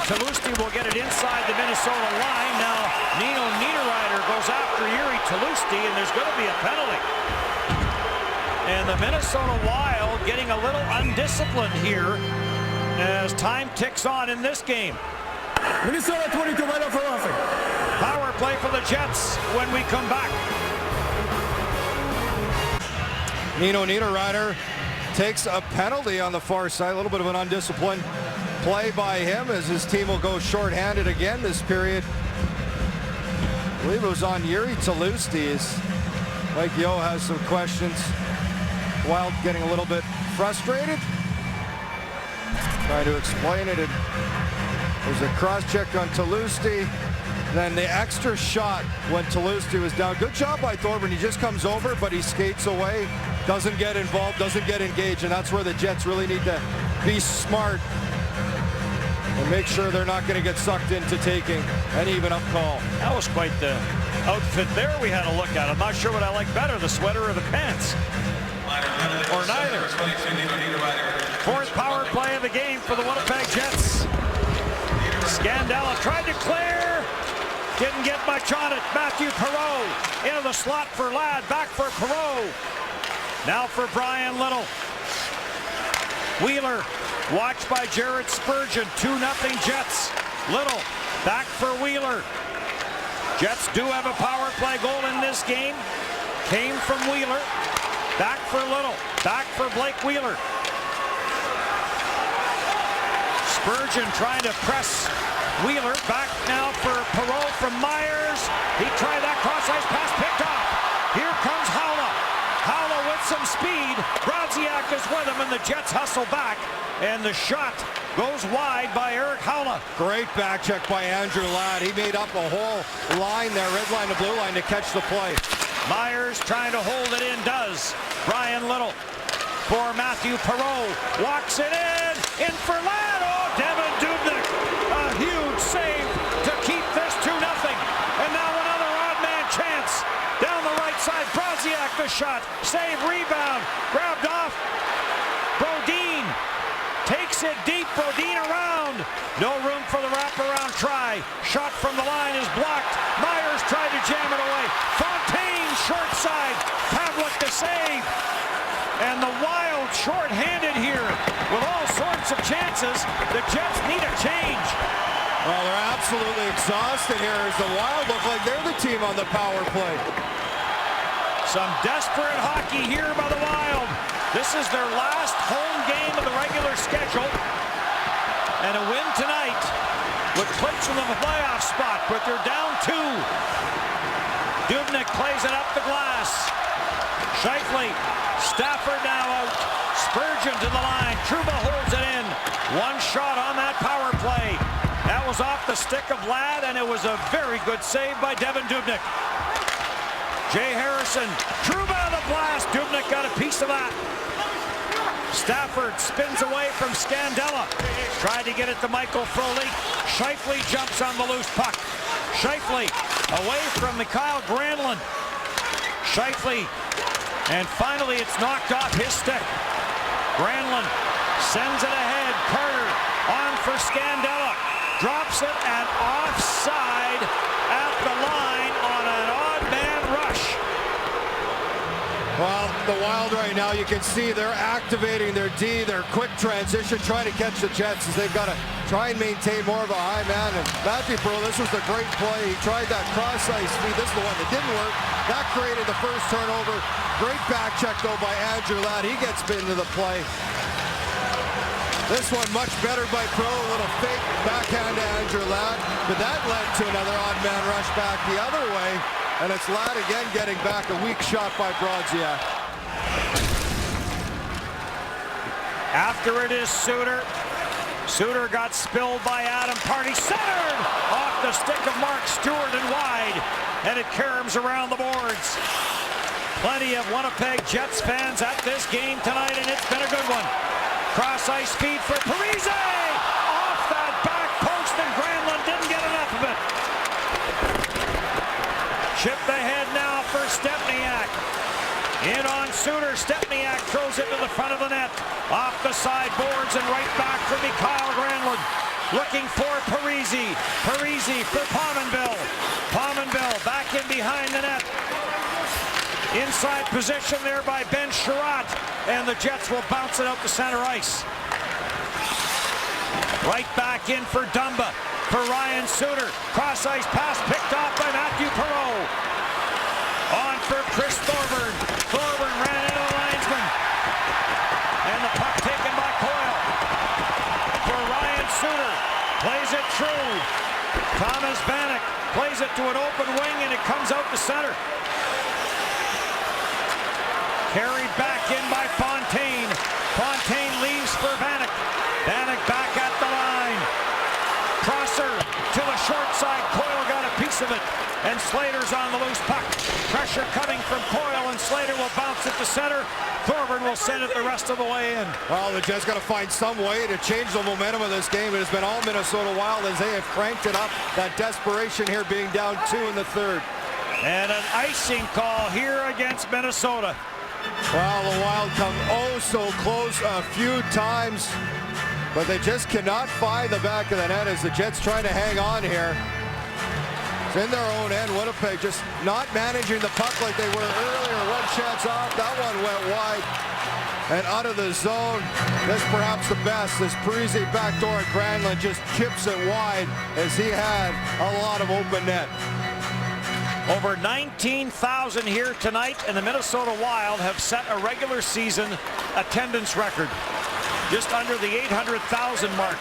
Talusti will get it inside the Minnesota line. Now Nino Niederreiter goes after Yuri Talusti, and there's going to be a penalty. And the Minnesota Wild getting a little undisciplined here as time ticks on in this game. Minnesota 22 right off for offense. Power play for the Jets when we come back. Nino Niederreiter takes a penalty on the far side. A little bit of an undisciplined play by him as his team will go shorthanded again this period. I believe it was on Yuri Talusti. Mike Yeo has some questions. Wild getting a little bit frustrated. Trying to explain it. There's a cross check on Talusti. Then the extra shot when Talusti was down. Good job by Thorburn. He just comes over, but he skates away. Doesn't get involved, doesn't get engaged, and that's where the Jets really need to be smart and make sure they're not going to get sucked into taking an even-up call. That was quite the outfit there we had a look at. I'm not sure what I like better, the sweater or the pants. Or neither. 4th power play of the game for the Winnipeg Jets. Scandella tried to clear. Didn't get much on it. Matthew Perreault into the slot for Ladd. Back for Perreault. Now for Brian Little. Wheeler watched by Jared Spurgeon. 2-0 Jets. Little back for Wheeler. Jets do have a power play goal in this game. Came from Wheeler. Back for Little. Back for Blake Wheeler. Spurgeon trying to press Wheeler. Back now for Perreault from Myers. He tried that cross-ice pass, picked off. Here comes Haula. Haula with some speed. Brodziak is with him, and the Jets hustle back. And the shot goes wide by Erik Haula. Great back check by Andrew Ladd. He made up a whole line there, red line to blue line, to catch the play. Myers trying to hold it in, does. Brian Little for Matthew Perreault. Walks it in for Ladd. Oh, Devin Dubnyk. A huge save to keep this 2-0. And now another odd man chance. Down the right side, Brodziak the shot. Save, rebound. Grabbed off. Brodin takes it deep. Brodin around. No room for the wraparound try. Shot from the line is blocked. Myers tried to jam it away. Fontaine short side. Pavlik to save. And the Wild short-handed here with all sorts of chances. The Jets need a change. Well, they're absolutely exhausted here as the Wild look like they're the team on the power play. Some desperate hockey here by the Wild. This is their last home game of the regular schedule. And a win tonight would place them in the playoff spot, but they're down 2. Dubnyk plays it up the glass. Scheifele, Stafford now out. Spurgeon to the line. Trouba holds it in. One shot on that power play. That was off the stick of Ladd, and it was a very good save by Devin Dubnyk. Jay Harrison, Trouba the blast. Dubnyk got a piece of that. Stafford spins away from Scandella. Tried to get it to Michael Frolik. Scheifele jumps on the loose puck. Scheifele away from Mikael Granlund. Scheifele, and finally it's knocked off his stick. Granlund sends it ahead. Carter on for Scandella. Drops it and offside at the line on an odd man rush. Well, the Wild right now, you can see they're activating their D, their quick transition, trying to catch the Jets as they've got to try and maintain more of a high man. And Matthew Perreault, this was a great play. He tried that cross-ice feed. This is the one that didn't work. That created the first turnover. Great back check, though, by Andrew Ladd. He gets bit into the play. This one much better by Perreault. A little fake backhand to Andrew Ladd. But that led to another odd man rush back the other way. And it's Ladd again getting back. A weak shot by Brodziak. After it is Suter. Suter got spilled by Adam Party. Centered off the stick of Mark Stewart and wide. And it caroms around the boards. Plenty of Winnipeg Jets fans at this game tonight, and it's been a good one. Cross-ice speed for Parise. Off that back post, and Granlund didn't get enough of it. Chipped ahead now for Stepniak. In on Suter. Stepniak throws it to the front of the net. Off the side boards and right back for Mikael Granlund. Looking for Parise. Parise for Pominville. Pominville back in behind the net. Inside position there by Ben Sherratt. And the Jets will bounce it out to center ice. Right back in for Dumba. For Ryan Suter. Cross-ice pass picked off by Matthew Perreault. On for Chris Thorburn. Thorburn ran into the linesman. And the puck taken by Coyle. For Ryan Suter. Plays it through. Thomas Vanek plays it to an open wing, and it comes out to center. Carried back in by Fontaine. Fontaine leaves for Vanek. Vanek back at the line. Crosser to the short side. Coyle got a piece of it. And Slater's on the loose puck. Pressure coming from Coyle, and Slater will bounce it to center. Thorburn will send it the rest of the way in. Well, the Jets got to find some way to change the momentum of this game. It has been all Minnesota Wild as they have cranked it up. That desperation here, being down 2 in the third. And an icing call here against Minnesota. Well, the Wild come oh so close a few times, but they just cannot find the back of the net as the Jets trying to hang on here. It's in their own end. Winnipeg just not managing the puck like they were earlier. One chance off. That one went wide and out of the zone. This perhaps the best as Parise backdoor at Granlund just chips it wide as he had a lot of open net. Over 19,000 here tonight, and the Minnesota Wild have set a regular season attendance record. Just under the 800,000 mark.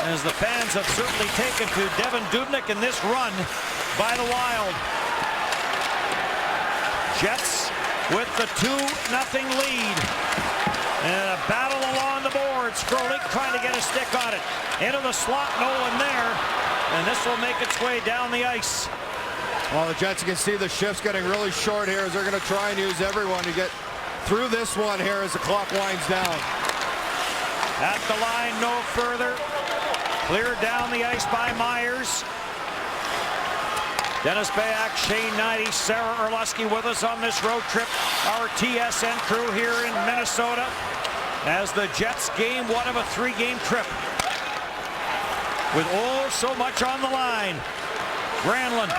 as the fans have certainly taken to Devan Dubnyk in this run by the Wild. Jets with the 2-0 lead. And a battle along the boards. Frolik trying to get a stick on it. Into the slot, Nolan there. And this will make its way down the ice. Well, the Jets, you can see the shift's getting really short here as they're going to try and use everyone to get through this one here as the clock winds down. At the line, no further. Cleared down the ice by Myers. Dennis Bayak, Shane Knighty, Sarah Orlusky with us on this road trip. Our TSN crew here in Minnesota as the Jets game one of a 3-game trip. With oh so much on the line. Granlund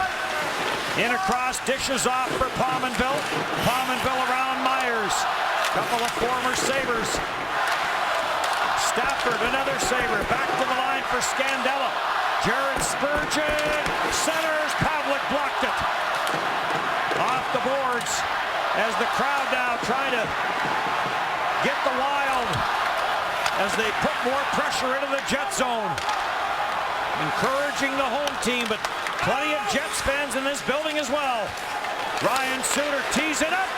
in across, dishes off for Pominville. Pominville around Myers. Couple of former Sabres. Stafford, another Sabre, back to the line for Scandella. Jared Spurgeon centers, Pavlik blocked it. Off the boards as the crowd now trying to get the Wild as they put more pressure into the Jet zone. Encouraging the home team, but plenty of Jets fans in this building as well. Ryan Suter tees it up.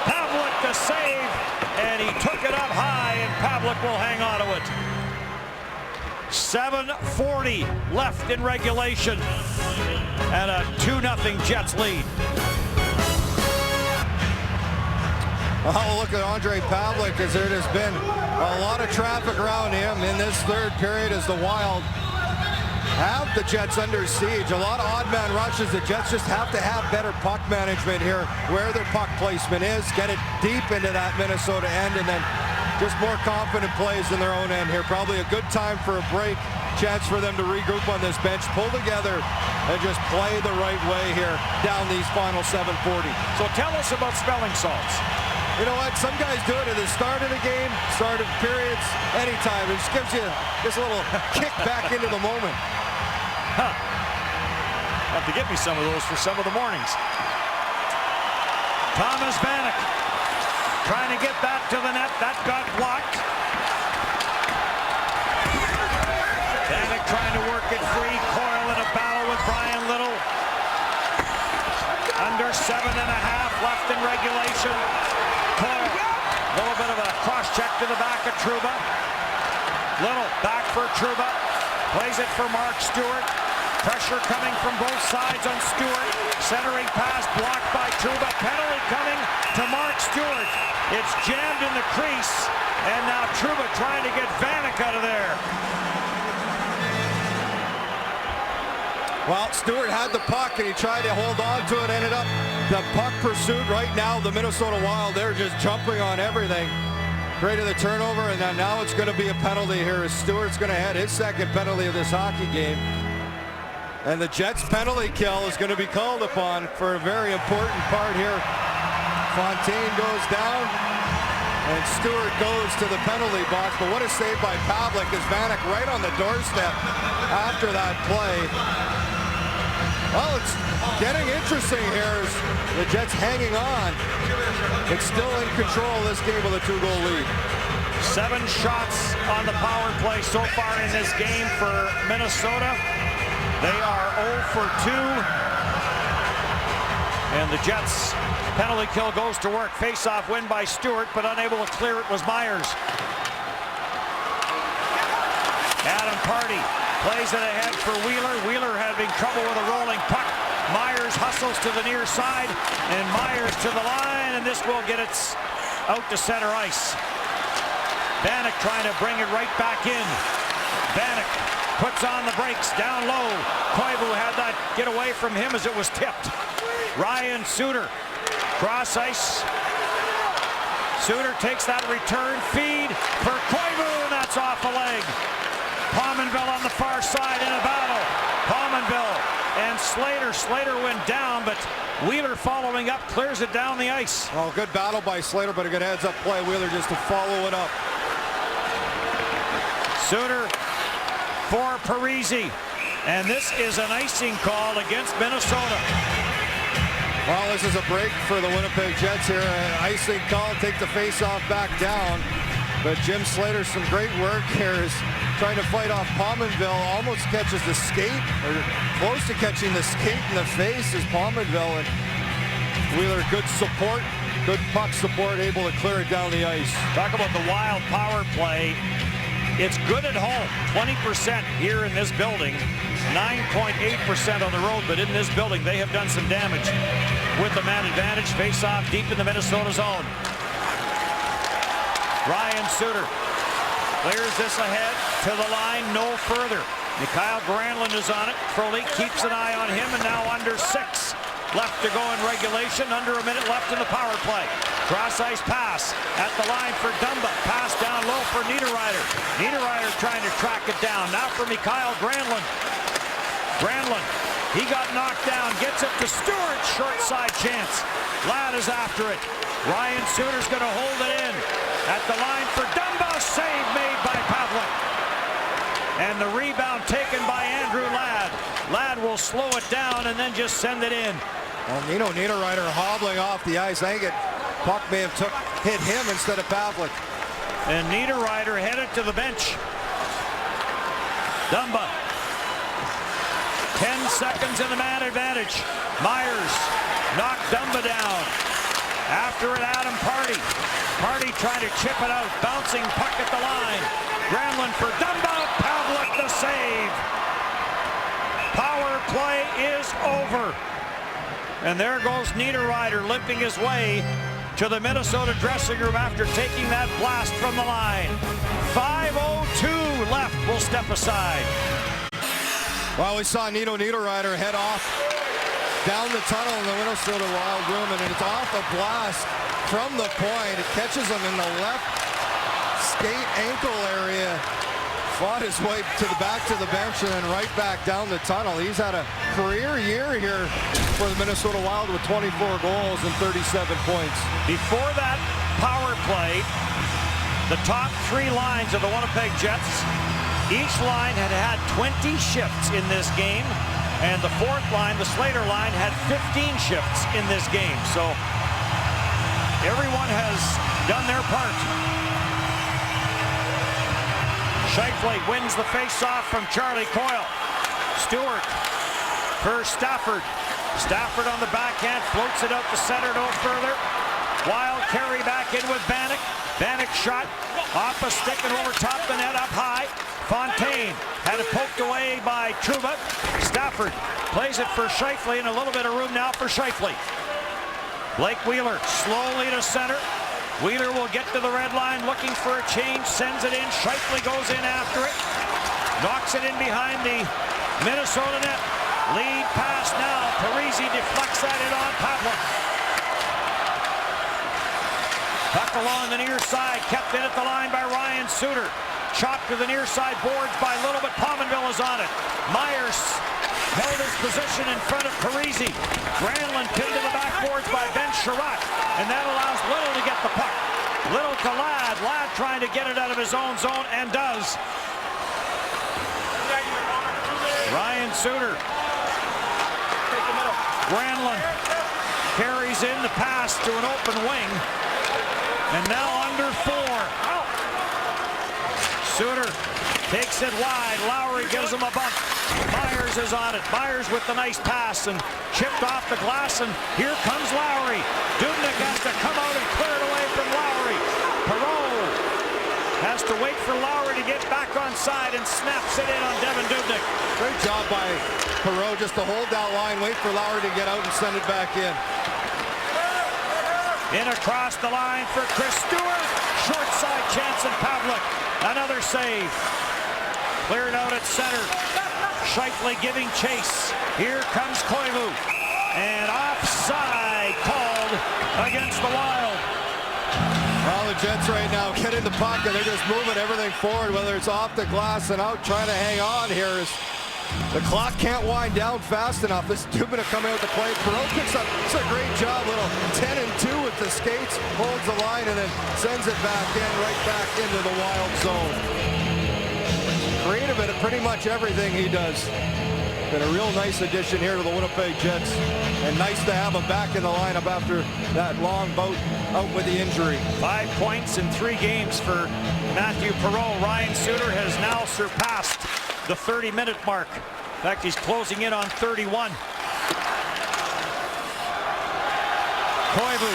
Pavlik the save, and he took it up high, and Pavlik will hang on to it. 7:40 left in regulation, and a 2-0 Jets lead. Oh, look at Andre Pavlik, as there has been a lot of traffic around him in this third period as the Wild have the Jets under siege. A lot of odd man rushes. The Jets just have to have better puck management here, where their puck placement is, get it deep into that Minnesota end, and then just more confident plays in their own end here. Probably a good time for a break. Chance for them to regroup on this bench, pull together, and just play the right way here down these final 7:40. So tell us about smelling salts. You know what? Some guys do it at the start of the game, start of periods, anytime. It just gives you just a little kick back into the moment. Huh. Have to get me some of those for some of the mornings. Thomas Vanek trying to get that to the net. That got blocked. Vanek trying to work it free. Coyle in a battle with Brian Little. Under 7.5 left in regulation. Coyle, a little bit of a cross-check to the back of Trouba. Little back for Trouba. Plays it for Mark Stewart. Pressure coming from both sides on Stewart. Centering pass blocked by Trouba. Penalty coming to Mark Stewart. It's jammed in the crease. And now Trouba trying to get Vanek out of there. Well, Stewart had the puck and he tried to hold on to it. Ended up the puck pursuit right now. The Minnesota Wild, they're just jumping on everything. Created the turnover, and then now it's going to be a penalty here as Stewart's going to head his second penalty of this hockey game. And the Jets penalty kill is going to be called upon for a very important part here. Fontaine goes down, and Stewart goes to the penalty box. But what a save by Pavlik as Vanek right on the doorstep after that play. Well, it's getting interesting here as the Jets hanging on. It's still in control of this game with a 2-goal lead. 7 shots on the power play so far in this game for Minnesota. They are 0 for 2. And the Jets penalty kill goes to work. Face-off win by Stewart, but unable to clear it was Myers. Adam Pardy plays it ahead for Wheeler. Wheeler having trouble with a rolling puck. Myers hustles to the near side, and Myers to the line, and this will get it out to center ice. Vanek trying to bring it right back in. Vanek puts on the brakes, down low. Koivu had that get away from him as it was tipped. Ryan Suter, cross ice. Suter takes that return feed for Koivu, and that's off a leg. Pominville on the far side in a battle. Pominville and Slater. Slater went down, but Wheeler following up clears it down the ice. Oh, good battle by Slater, but a good heads-up play. Wheeler just to follow it up. Suter for Parise. And this is an icing call against Minnesota. Well, this is a break for the Winnipeg Jets here. An icing call, take the face-off back down. But Jim Slater, some great work here, is trying to fight off Pominville. Almost catches the skate, or close to catching the skate in the face is Pominville. And Wheeler, good support, good puck support, able to clear it down the ice. Talk about the Wild power play. It's good at home, 20% here in this building, 9.8% on the road, but in this building they have done some damage with the man advantage. Face off deep in the Minnesota zone. Ryan Suter clears this ahead to the line, no further. Mikael Granlund is on it. Crowley keeps an eye on him, and now under 6 left to go in regulation. Under a minute left in the power play. Cross-ice pass at the line for Dumba. Pass down low for Niederreiter. Niederreiter trying to track it down. Now for Mikael Granlund. Granlund, he got knocked down. Gets it to Stewart. Short side chance. Ladd is after it. Ryan Suter's going to hold it in. At the line for Dumba. Save made by Pavlik. And the rebound taken by Andrew Ladd. Ladd will slow it down and then just send it in. Well, Nino Niederreiter hobbling off the ice. I think puck may have hit him instead of Pavlik. And Niederreiter headed to the bench. Dumba. 10 seconds in the man advantage. Myers knocked Dumba down. After it, Adam Party. Party trying to chip it out. Bouncing puck at the line. Granlund for Dumba. Pavlik the save. Power play is over. And there goes Niederreiter limping his way to the Minnesota dressing room after taking that blast from the line. 5:02 left. We'll step aside. Well, we saw Nino Niederreiter head off down the tunnel in the Minnesota Wild room, and it's off a blast from the point. It catches him in the left skate ankle area. Fought his way to the back to the bench and then right back down the tunnel. He's had a career year here for the Minnesota Wild with 24 goals and 37 points. Before that power play, the top 3 lines of the Winnipeg Jets, each line had had 20 shifts in this game, and the 4th line, the Slater line, had 15 shifts in this game. So everyone has done their part. Scheifele wins the face-off from Charlie Coyle. Stewart for Stafford. Stafford on the backhand, floats it out the center, no further. Wild carry back in with Bannock. Bannock shot off a stick and over top the net, up high. Fontaine had it poked away by Trouba. Stafford plays it for Scheifele, and a little bit of room now for Scheifele. Blake Wheeler slowly to center. Wheeler will get to the red line looking for a change, sends it in. Scheifele goes in after it. Knocks it in behind the Minnesota net. Lead pass now. Parise deflects that in on Pavlik. Puck along the near side, kept in at the line by Ryan Suter. Chopped to the near side boards by Little, but Pominville is on it. Myers held his position in front of Parise. Granlund pinned to the backboards by Ben Sherratt, and that allows Little to get the puck. Little to Ladd. Ladd trying to get it out of his own zone, and does. Ryan Suter. Granlund carries in the pass to an open wing, and now under 4. Suter takes it wide. Lowry gives him a bump. Myers is on it. Myers with the nice pass and chipped off the glass, and here comes Lowry. Dubnyk has to come out and clear it away from Lowry. Perreault has to wait for Lowry to get back on side and snaps it in on Devan Dubnyk. Great job by Perreault just to hold that line, wait for Lowry to get out and send it back in. In across the line for Chris Stewart. Short side chance, and Pavlik. Another save. Cleared out at center. Scheifele giving chase. Here comes Koivu. And offside called against the Wild. Well, the Jets right now get in the pocket. They're just moving everything forward, whether it's off the glass and out, trying to hang on here. The clock can't wind down fast enough. This Dubnyk coming out to play. Perreault picks up. It's a great job. Little 10-2 with the skates. Holds the line and then sends it back in, right back into the Wild zone. Creative at pretty much everything he does. Been a real nice addition here to the Winnipeg Jets, and nice to have him back in the lineup after that long bout out with the injury. 5 points in 3 games for Matthew Perreault. Ryan Suter has now surpassed the 30-minute mark. In fact, he's closing in on 31. Koivu,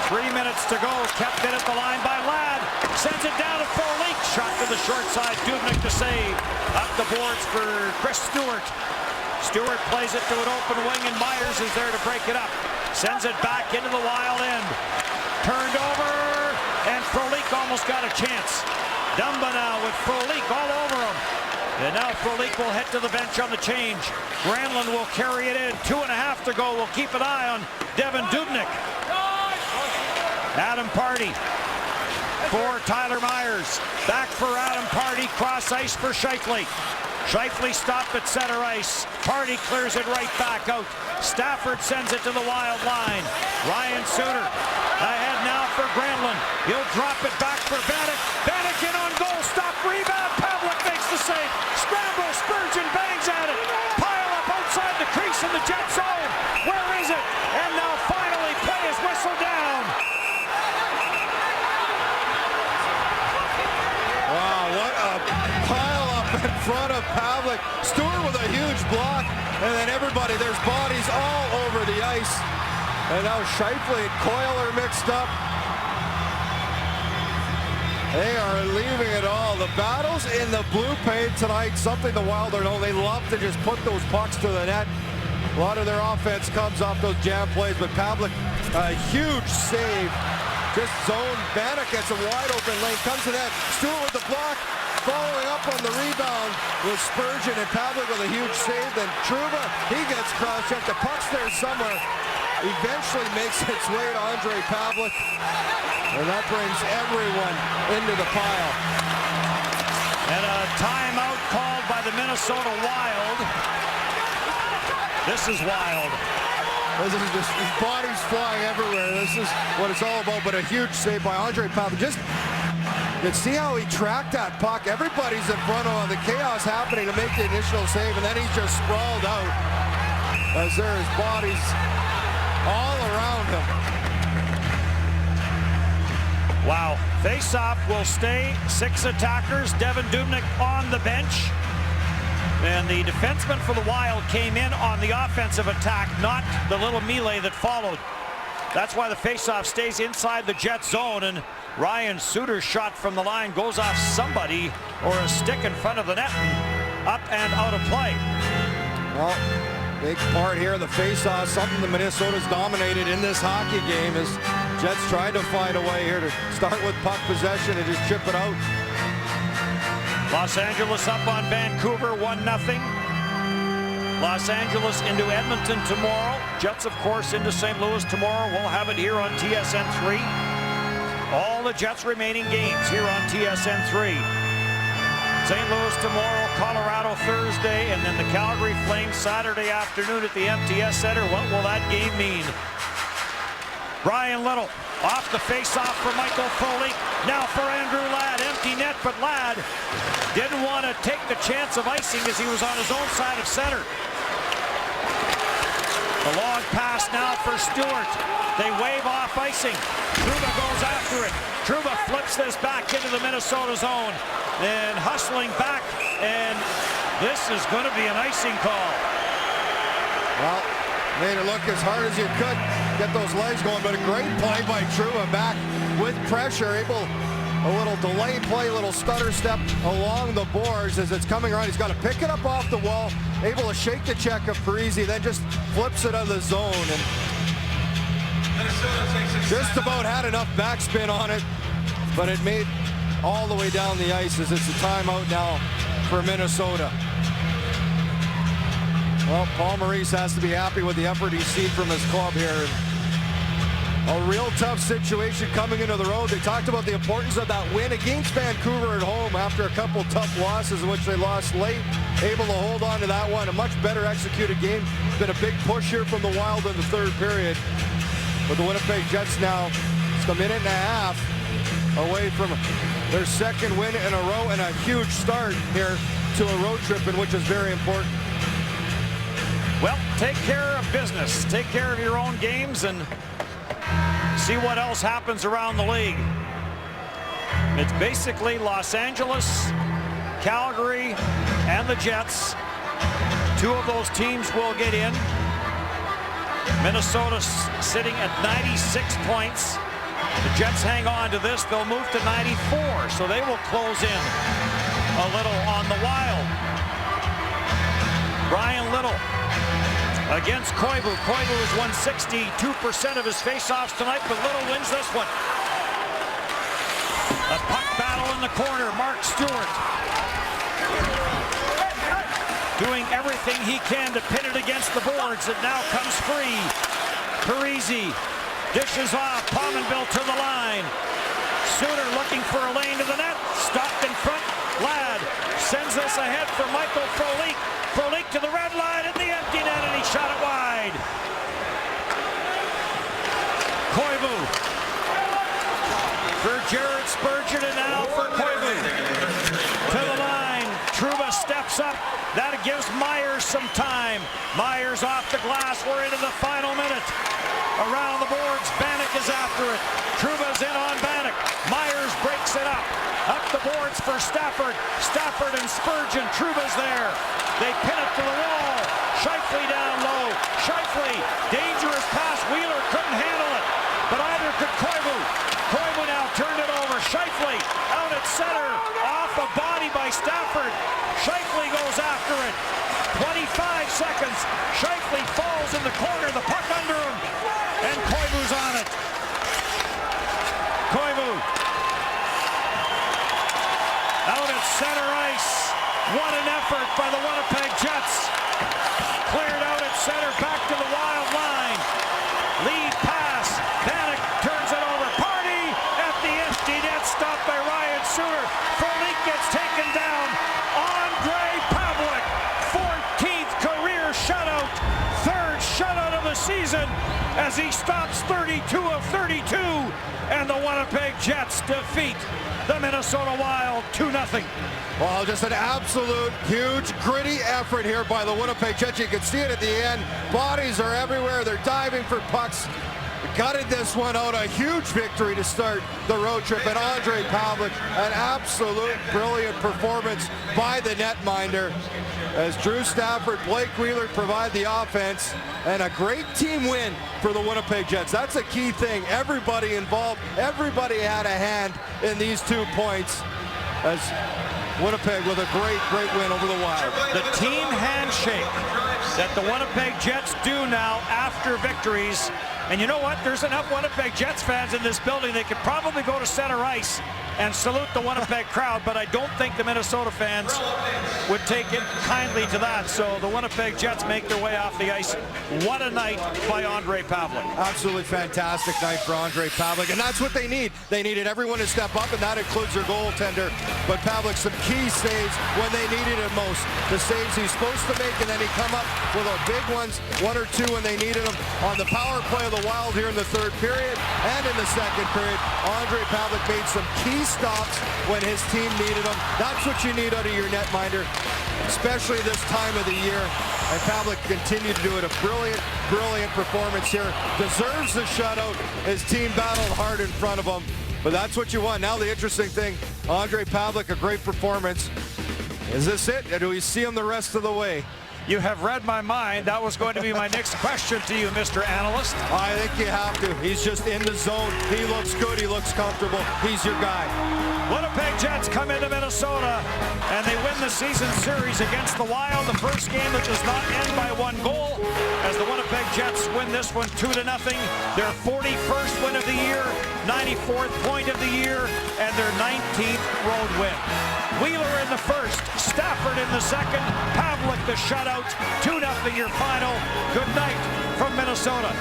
3 minutes to go, kept it at the line by Ladd, sends it down to Frolik, shot to the short side, Dubnyk to save, up the boards for Chris Stewart. Stewart plays it to an open wing, and Myers is there to break it up, sends it back into the Wild end, turned over, and Frolik almost got a chance. Dumba now with Frolik all over him. And now Frolik will head to the bench on the change. Granlund will carry it in. 2.5 to go. We'll keep an eye on Devan Dubnyk. Adam Pardy for Tyler Myers. Back for Adam Pardy. Cross ice for Scheifele. Scheifele stopped at center ice. Pardy clears it right back out. Stafford sends it to the Wild line. Ryan Suter ahead now for Granlund. He'll drop it back for Vanek. Vanek in on goal. Stop, rebound. Pavlik makes the save. Scramble. Spurgeon bangs at it. Pile up outside the crease in the Jet zone. Where is it? And now finally play his whistle down. Wow, what a pile up in front of Pavlik. Stewart with a huge block, and then everybody, there's bodies all over the ice. And now Scheifele and Coyle are mixed up. They are leaving it all. The battles in the blue paint tonight, something the Wild are known. They love to just put those pucks to the net. A lot of their offense comes off those jam plays, but Pavlik, a huge save. Just zone. Vanek gets a wide open lane, comes to net. Stewart with the block, following up on the rebound with Spurgeon, and Pavlik with a huge save. Then Trouba, he gets cross-checked. The puck's there somewhere. Eventually makes its way to Ondrej Pavlik, and that brings everyone into the pile. And a timeout called by the Minnesota Wild. This is wild. This is just bodies flying everywhere. This is what it's all about, but a huge save by Ondrej Pavlik. Just, you can see how he tracked that puck. Everybody's in front of him. The chaos happening to make the initial save, and then he's just sprawled out as there's bodies all around him. Wow. Face-off will stay. 6 attackers. Devan Dubnyk on the bench. And the defenseman for the Wild came in on the offensive attack, not the little melee that followed. That's why the face-off stays inside the Jet zone, and Ryan Suter's shot from the line goes off somebody or a stick in front of the net, up and out of play. Well, big part here, the face-off, something the Minnesota's dominated in this hockey game, is Jets tried to find a way here to start with puck possession and just chip it out. Los Angeles up on Vancouver, 1-0. Los Angeles into Edmonton tomorrow. Jets, of course, into St. Louis tomorrow. We'll have it here on TSN 3. All the Jets' remaining games here on TSN 3. St. Louis tomorrow, Colorado Thursday, and then the Calgary Flames Saturday afternoon at the MTS Center. What will that game mean? Brian Little off the face-off for Michael Frolik. Now for Andrew Ladd. Empty net, but Ladd didn't want to take the chance of icing as he was on his own side of center. The long pass now for Stewart. They wave off icing. Trouba goes after it. Trouba flips this back into the Minnesota zone. And hustling back, and this is going to be an icing call. Well, made it look as hard as you could, get those legs going, but a great play by Trouba back with pressure, able a little delay play, a little stutter step along the boards as it's coming around. He's got to pick it up off the wall, able to shake the check of Parise, then just flips it out of the zone, and just about had enough backspin on it, but it made all the way down the ice as it's a timeout now for Minnesota. Well, Paul Maurice has to be happy with the effort he's seen from his club here. A real tough situation coming into the road. They talked about the importance of that win against Vancouver at home after a couple tough losses in which they lost late. Able to hold on to that one. A much better executed game. It's been a big push here from the Wild in the third period. But the Winnipeg Jets now, it's a minute and a half away from their second win in a row and a huge start here to a road trip, in which is very important. Well, take care of business. Take care of your own games and see what else happens around the league. It's basically Los Angeles, Calgary, and the Jets. Two of those teams will get in. Minnesota sitting at 96 points. The Jets hang on to this. They'll move to 94, so they will close in a little on the Wild. Brian Little against Koivu. Koivu has won 62% of his faceoffs tonight, but Little wins this one. A puck battle in the corner. Mark Stewart doing everything he can to pin it against the boards. It now comes free. Parise dishes off. Pominville to the line. Suter looking for a lane to the net. Stopped in front. Ladd sends this ahead for Michael Frolik. Frolik to the red line at the empty net, and he shot it wide. Koivu for Jared Spurgeon, and now for Koivu. To the line. Trouba steps up. That gives Myers some time. Myers off the glass. We're into the final minute. Around the boards, Bannock is after it. Trouba's in on Bannock. Myers breaks it up. Up the boards for Stafford. Stafford and Spurgeon. Trouba's there. They pin it to the wall. Scheifele down low. Scheifele, dangerous pass. Wheeler couldn't handle it, but either could Koivu. Koivu now turned it over. Scheifele out at center. Off a body by Stafford. Scheifele goes after it. 25 seconds. Scheifele falls in the corner. The puck under him. And Koivu's on it. Koivu out at center ice. What an effort by the Winnipeg Jets. Cleared out at center. Back to the Wild line. Lead pass. Bannock turns it over. Party at the empty net. Stopped by Ryan Suter. Frolik gets taken down. Andre Pavlik. 14th career shutout. Third shutout of the season as he stops 32 of 32. And the Winnipeg Jets defeat the Minnesota Wild 2-0. Well, just an absolute huge, gritty effort here by the Winnipeg Jets. You can see it at the end. Bodies are everywhere. They're diving for pucks. Gutted this one out. A huge victory to start the road trip. And Andre Pavlik, an absolute brilliant performance by the netminder, as Drew Stafford, Blake Wheeler provide the offense, and a great team win for the Winnipeg Jets. That's a key thing. Everybody involved, everybody had a hand in these 2 points, as Winnipeg with a great win over the Wild. The team handshake that the Winnipeg Jets do now after victories. And you know what? There's enough Winnipeg Jets fans in this building. They could probably go to center ice and salute the Winnipeg crowd, but I don't think the Minnesota fans would take it kindly to that. So the Winnipeg Jets make their way off the ice. What a night by Andre Pavlik. Absolutely fantastic night for Andre Pavlik, and that's what they need. They needed everyone to step up, and that includes their goaltender. But Pavlik, some key saves when they needed it most. The saves he's supposed to make, and then he come up with the big ones, 1 or 2 when they needed them. On the power play of the Wild here in the third period and in the second period, Andre Pavlik made some key stops when his team needed them. That's what you need out of your netminder, especially this time of the year. And Pavlik continued to do it. A brilliant performance here. Deserves the shutout. His team battled hard in front of him, but that's what you want. Now the interesting thing, Andre Pavlik, a great performance. Is this it? Or do we see him the rest of the way? You have read my mind. That was going to be my next question to you, Mr. Analyst. I think you have to. He's just in the zone. He looks good. He looks comfortable. He's your guy. Winnipeg Jets come into Minnesota, and they win the season series against the Wild. The first game that does not end by 1 goal, as the Winnipeg Jets win this one 2-0. Their 41st win of the year, 94th point of the year, and their 19th road win. Wheeler in the first, Stafford in the second, Pavlik the shutout, 2-0 your final. Good night from Minnesota.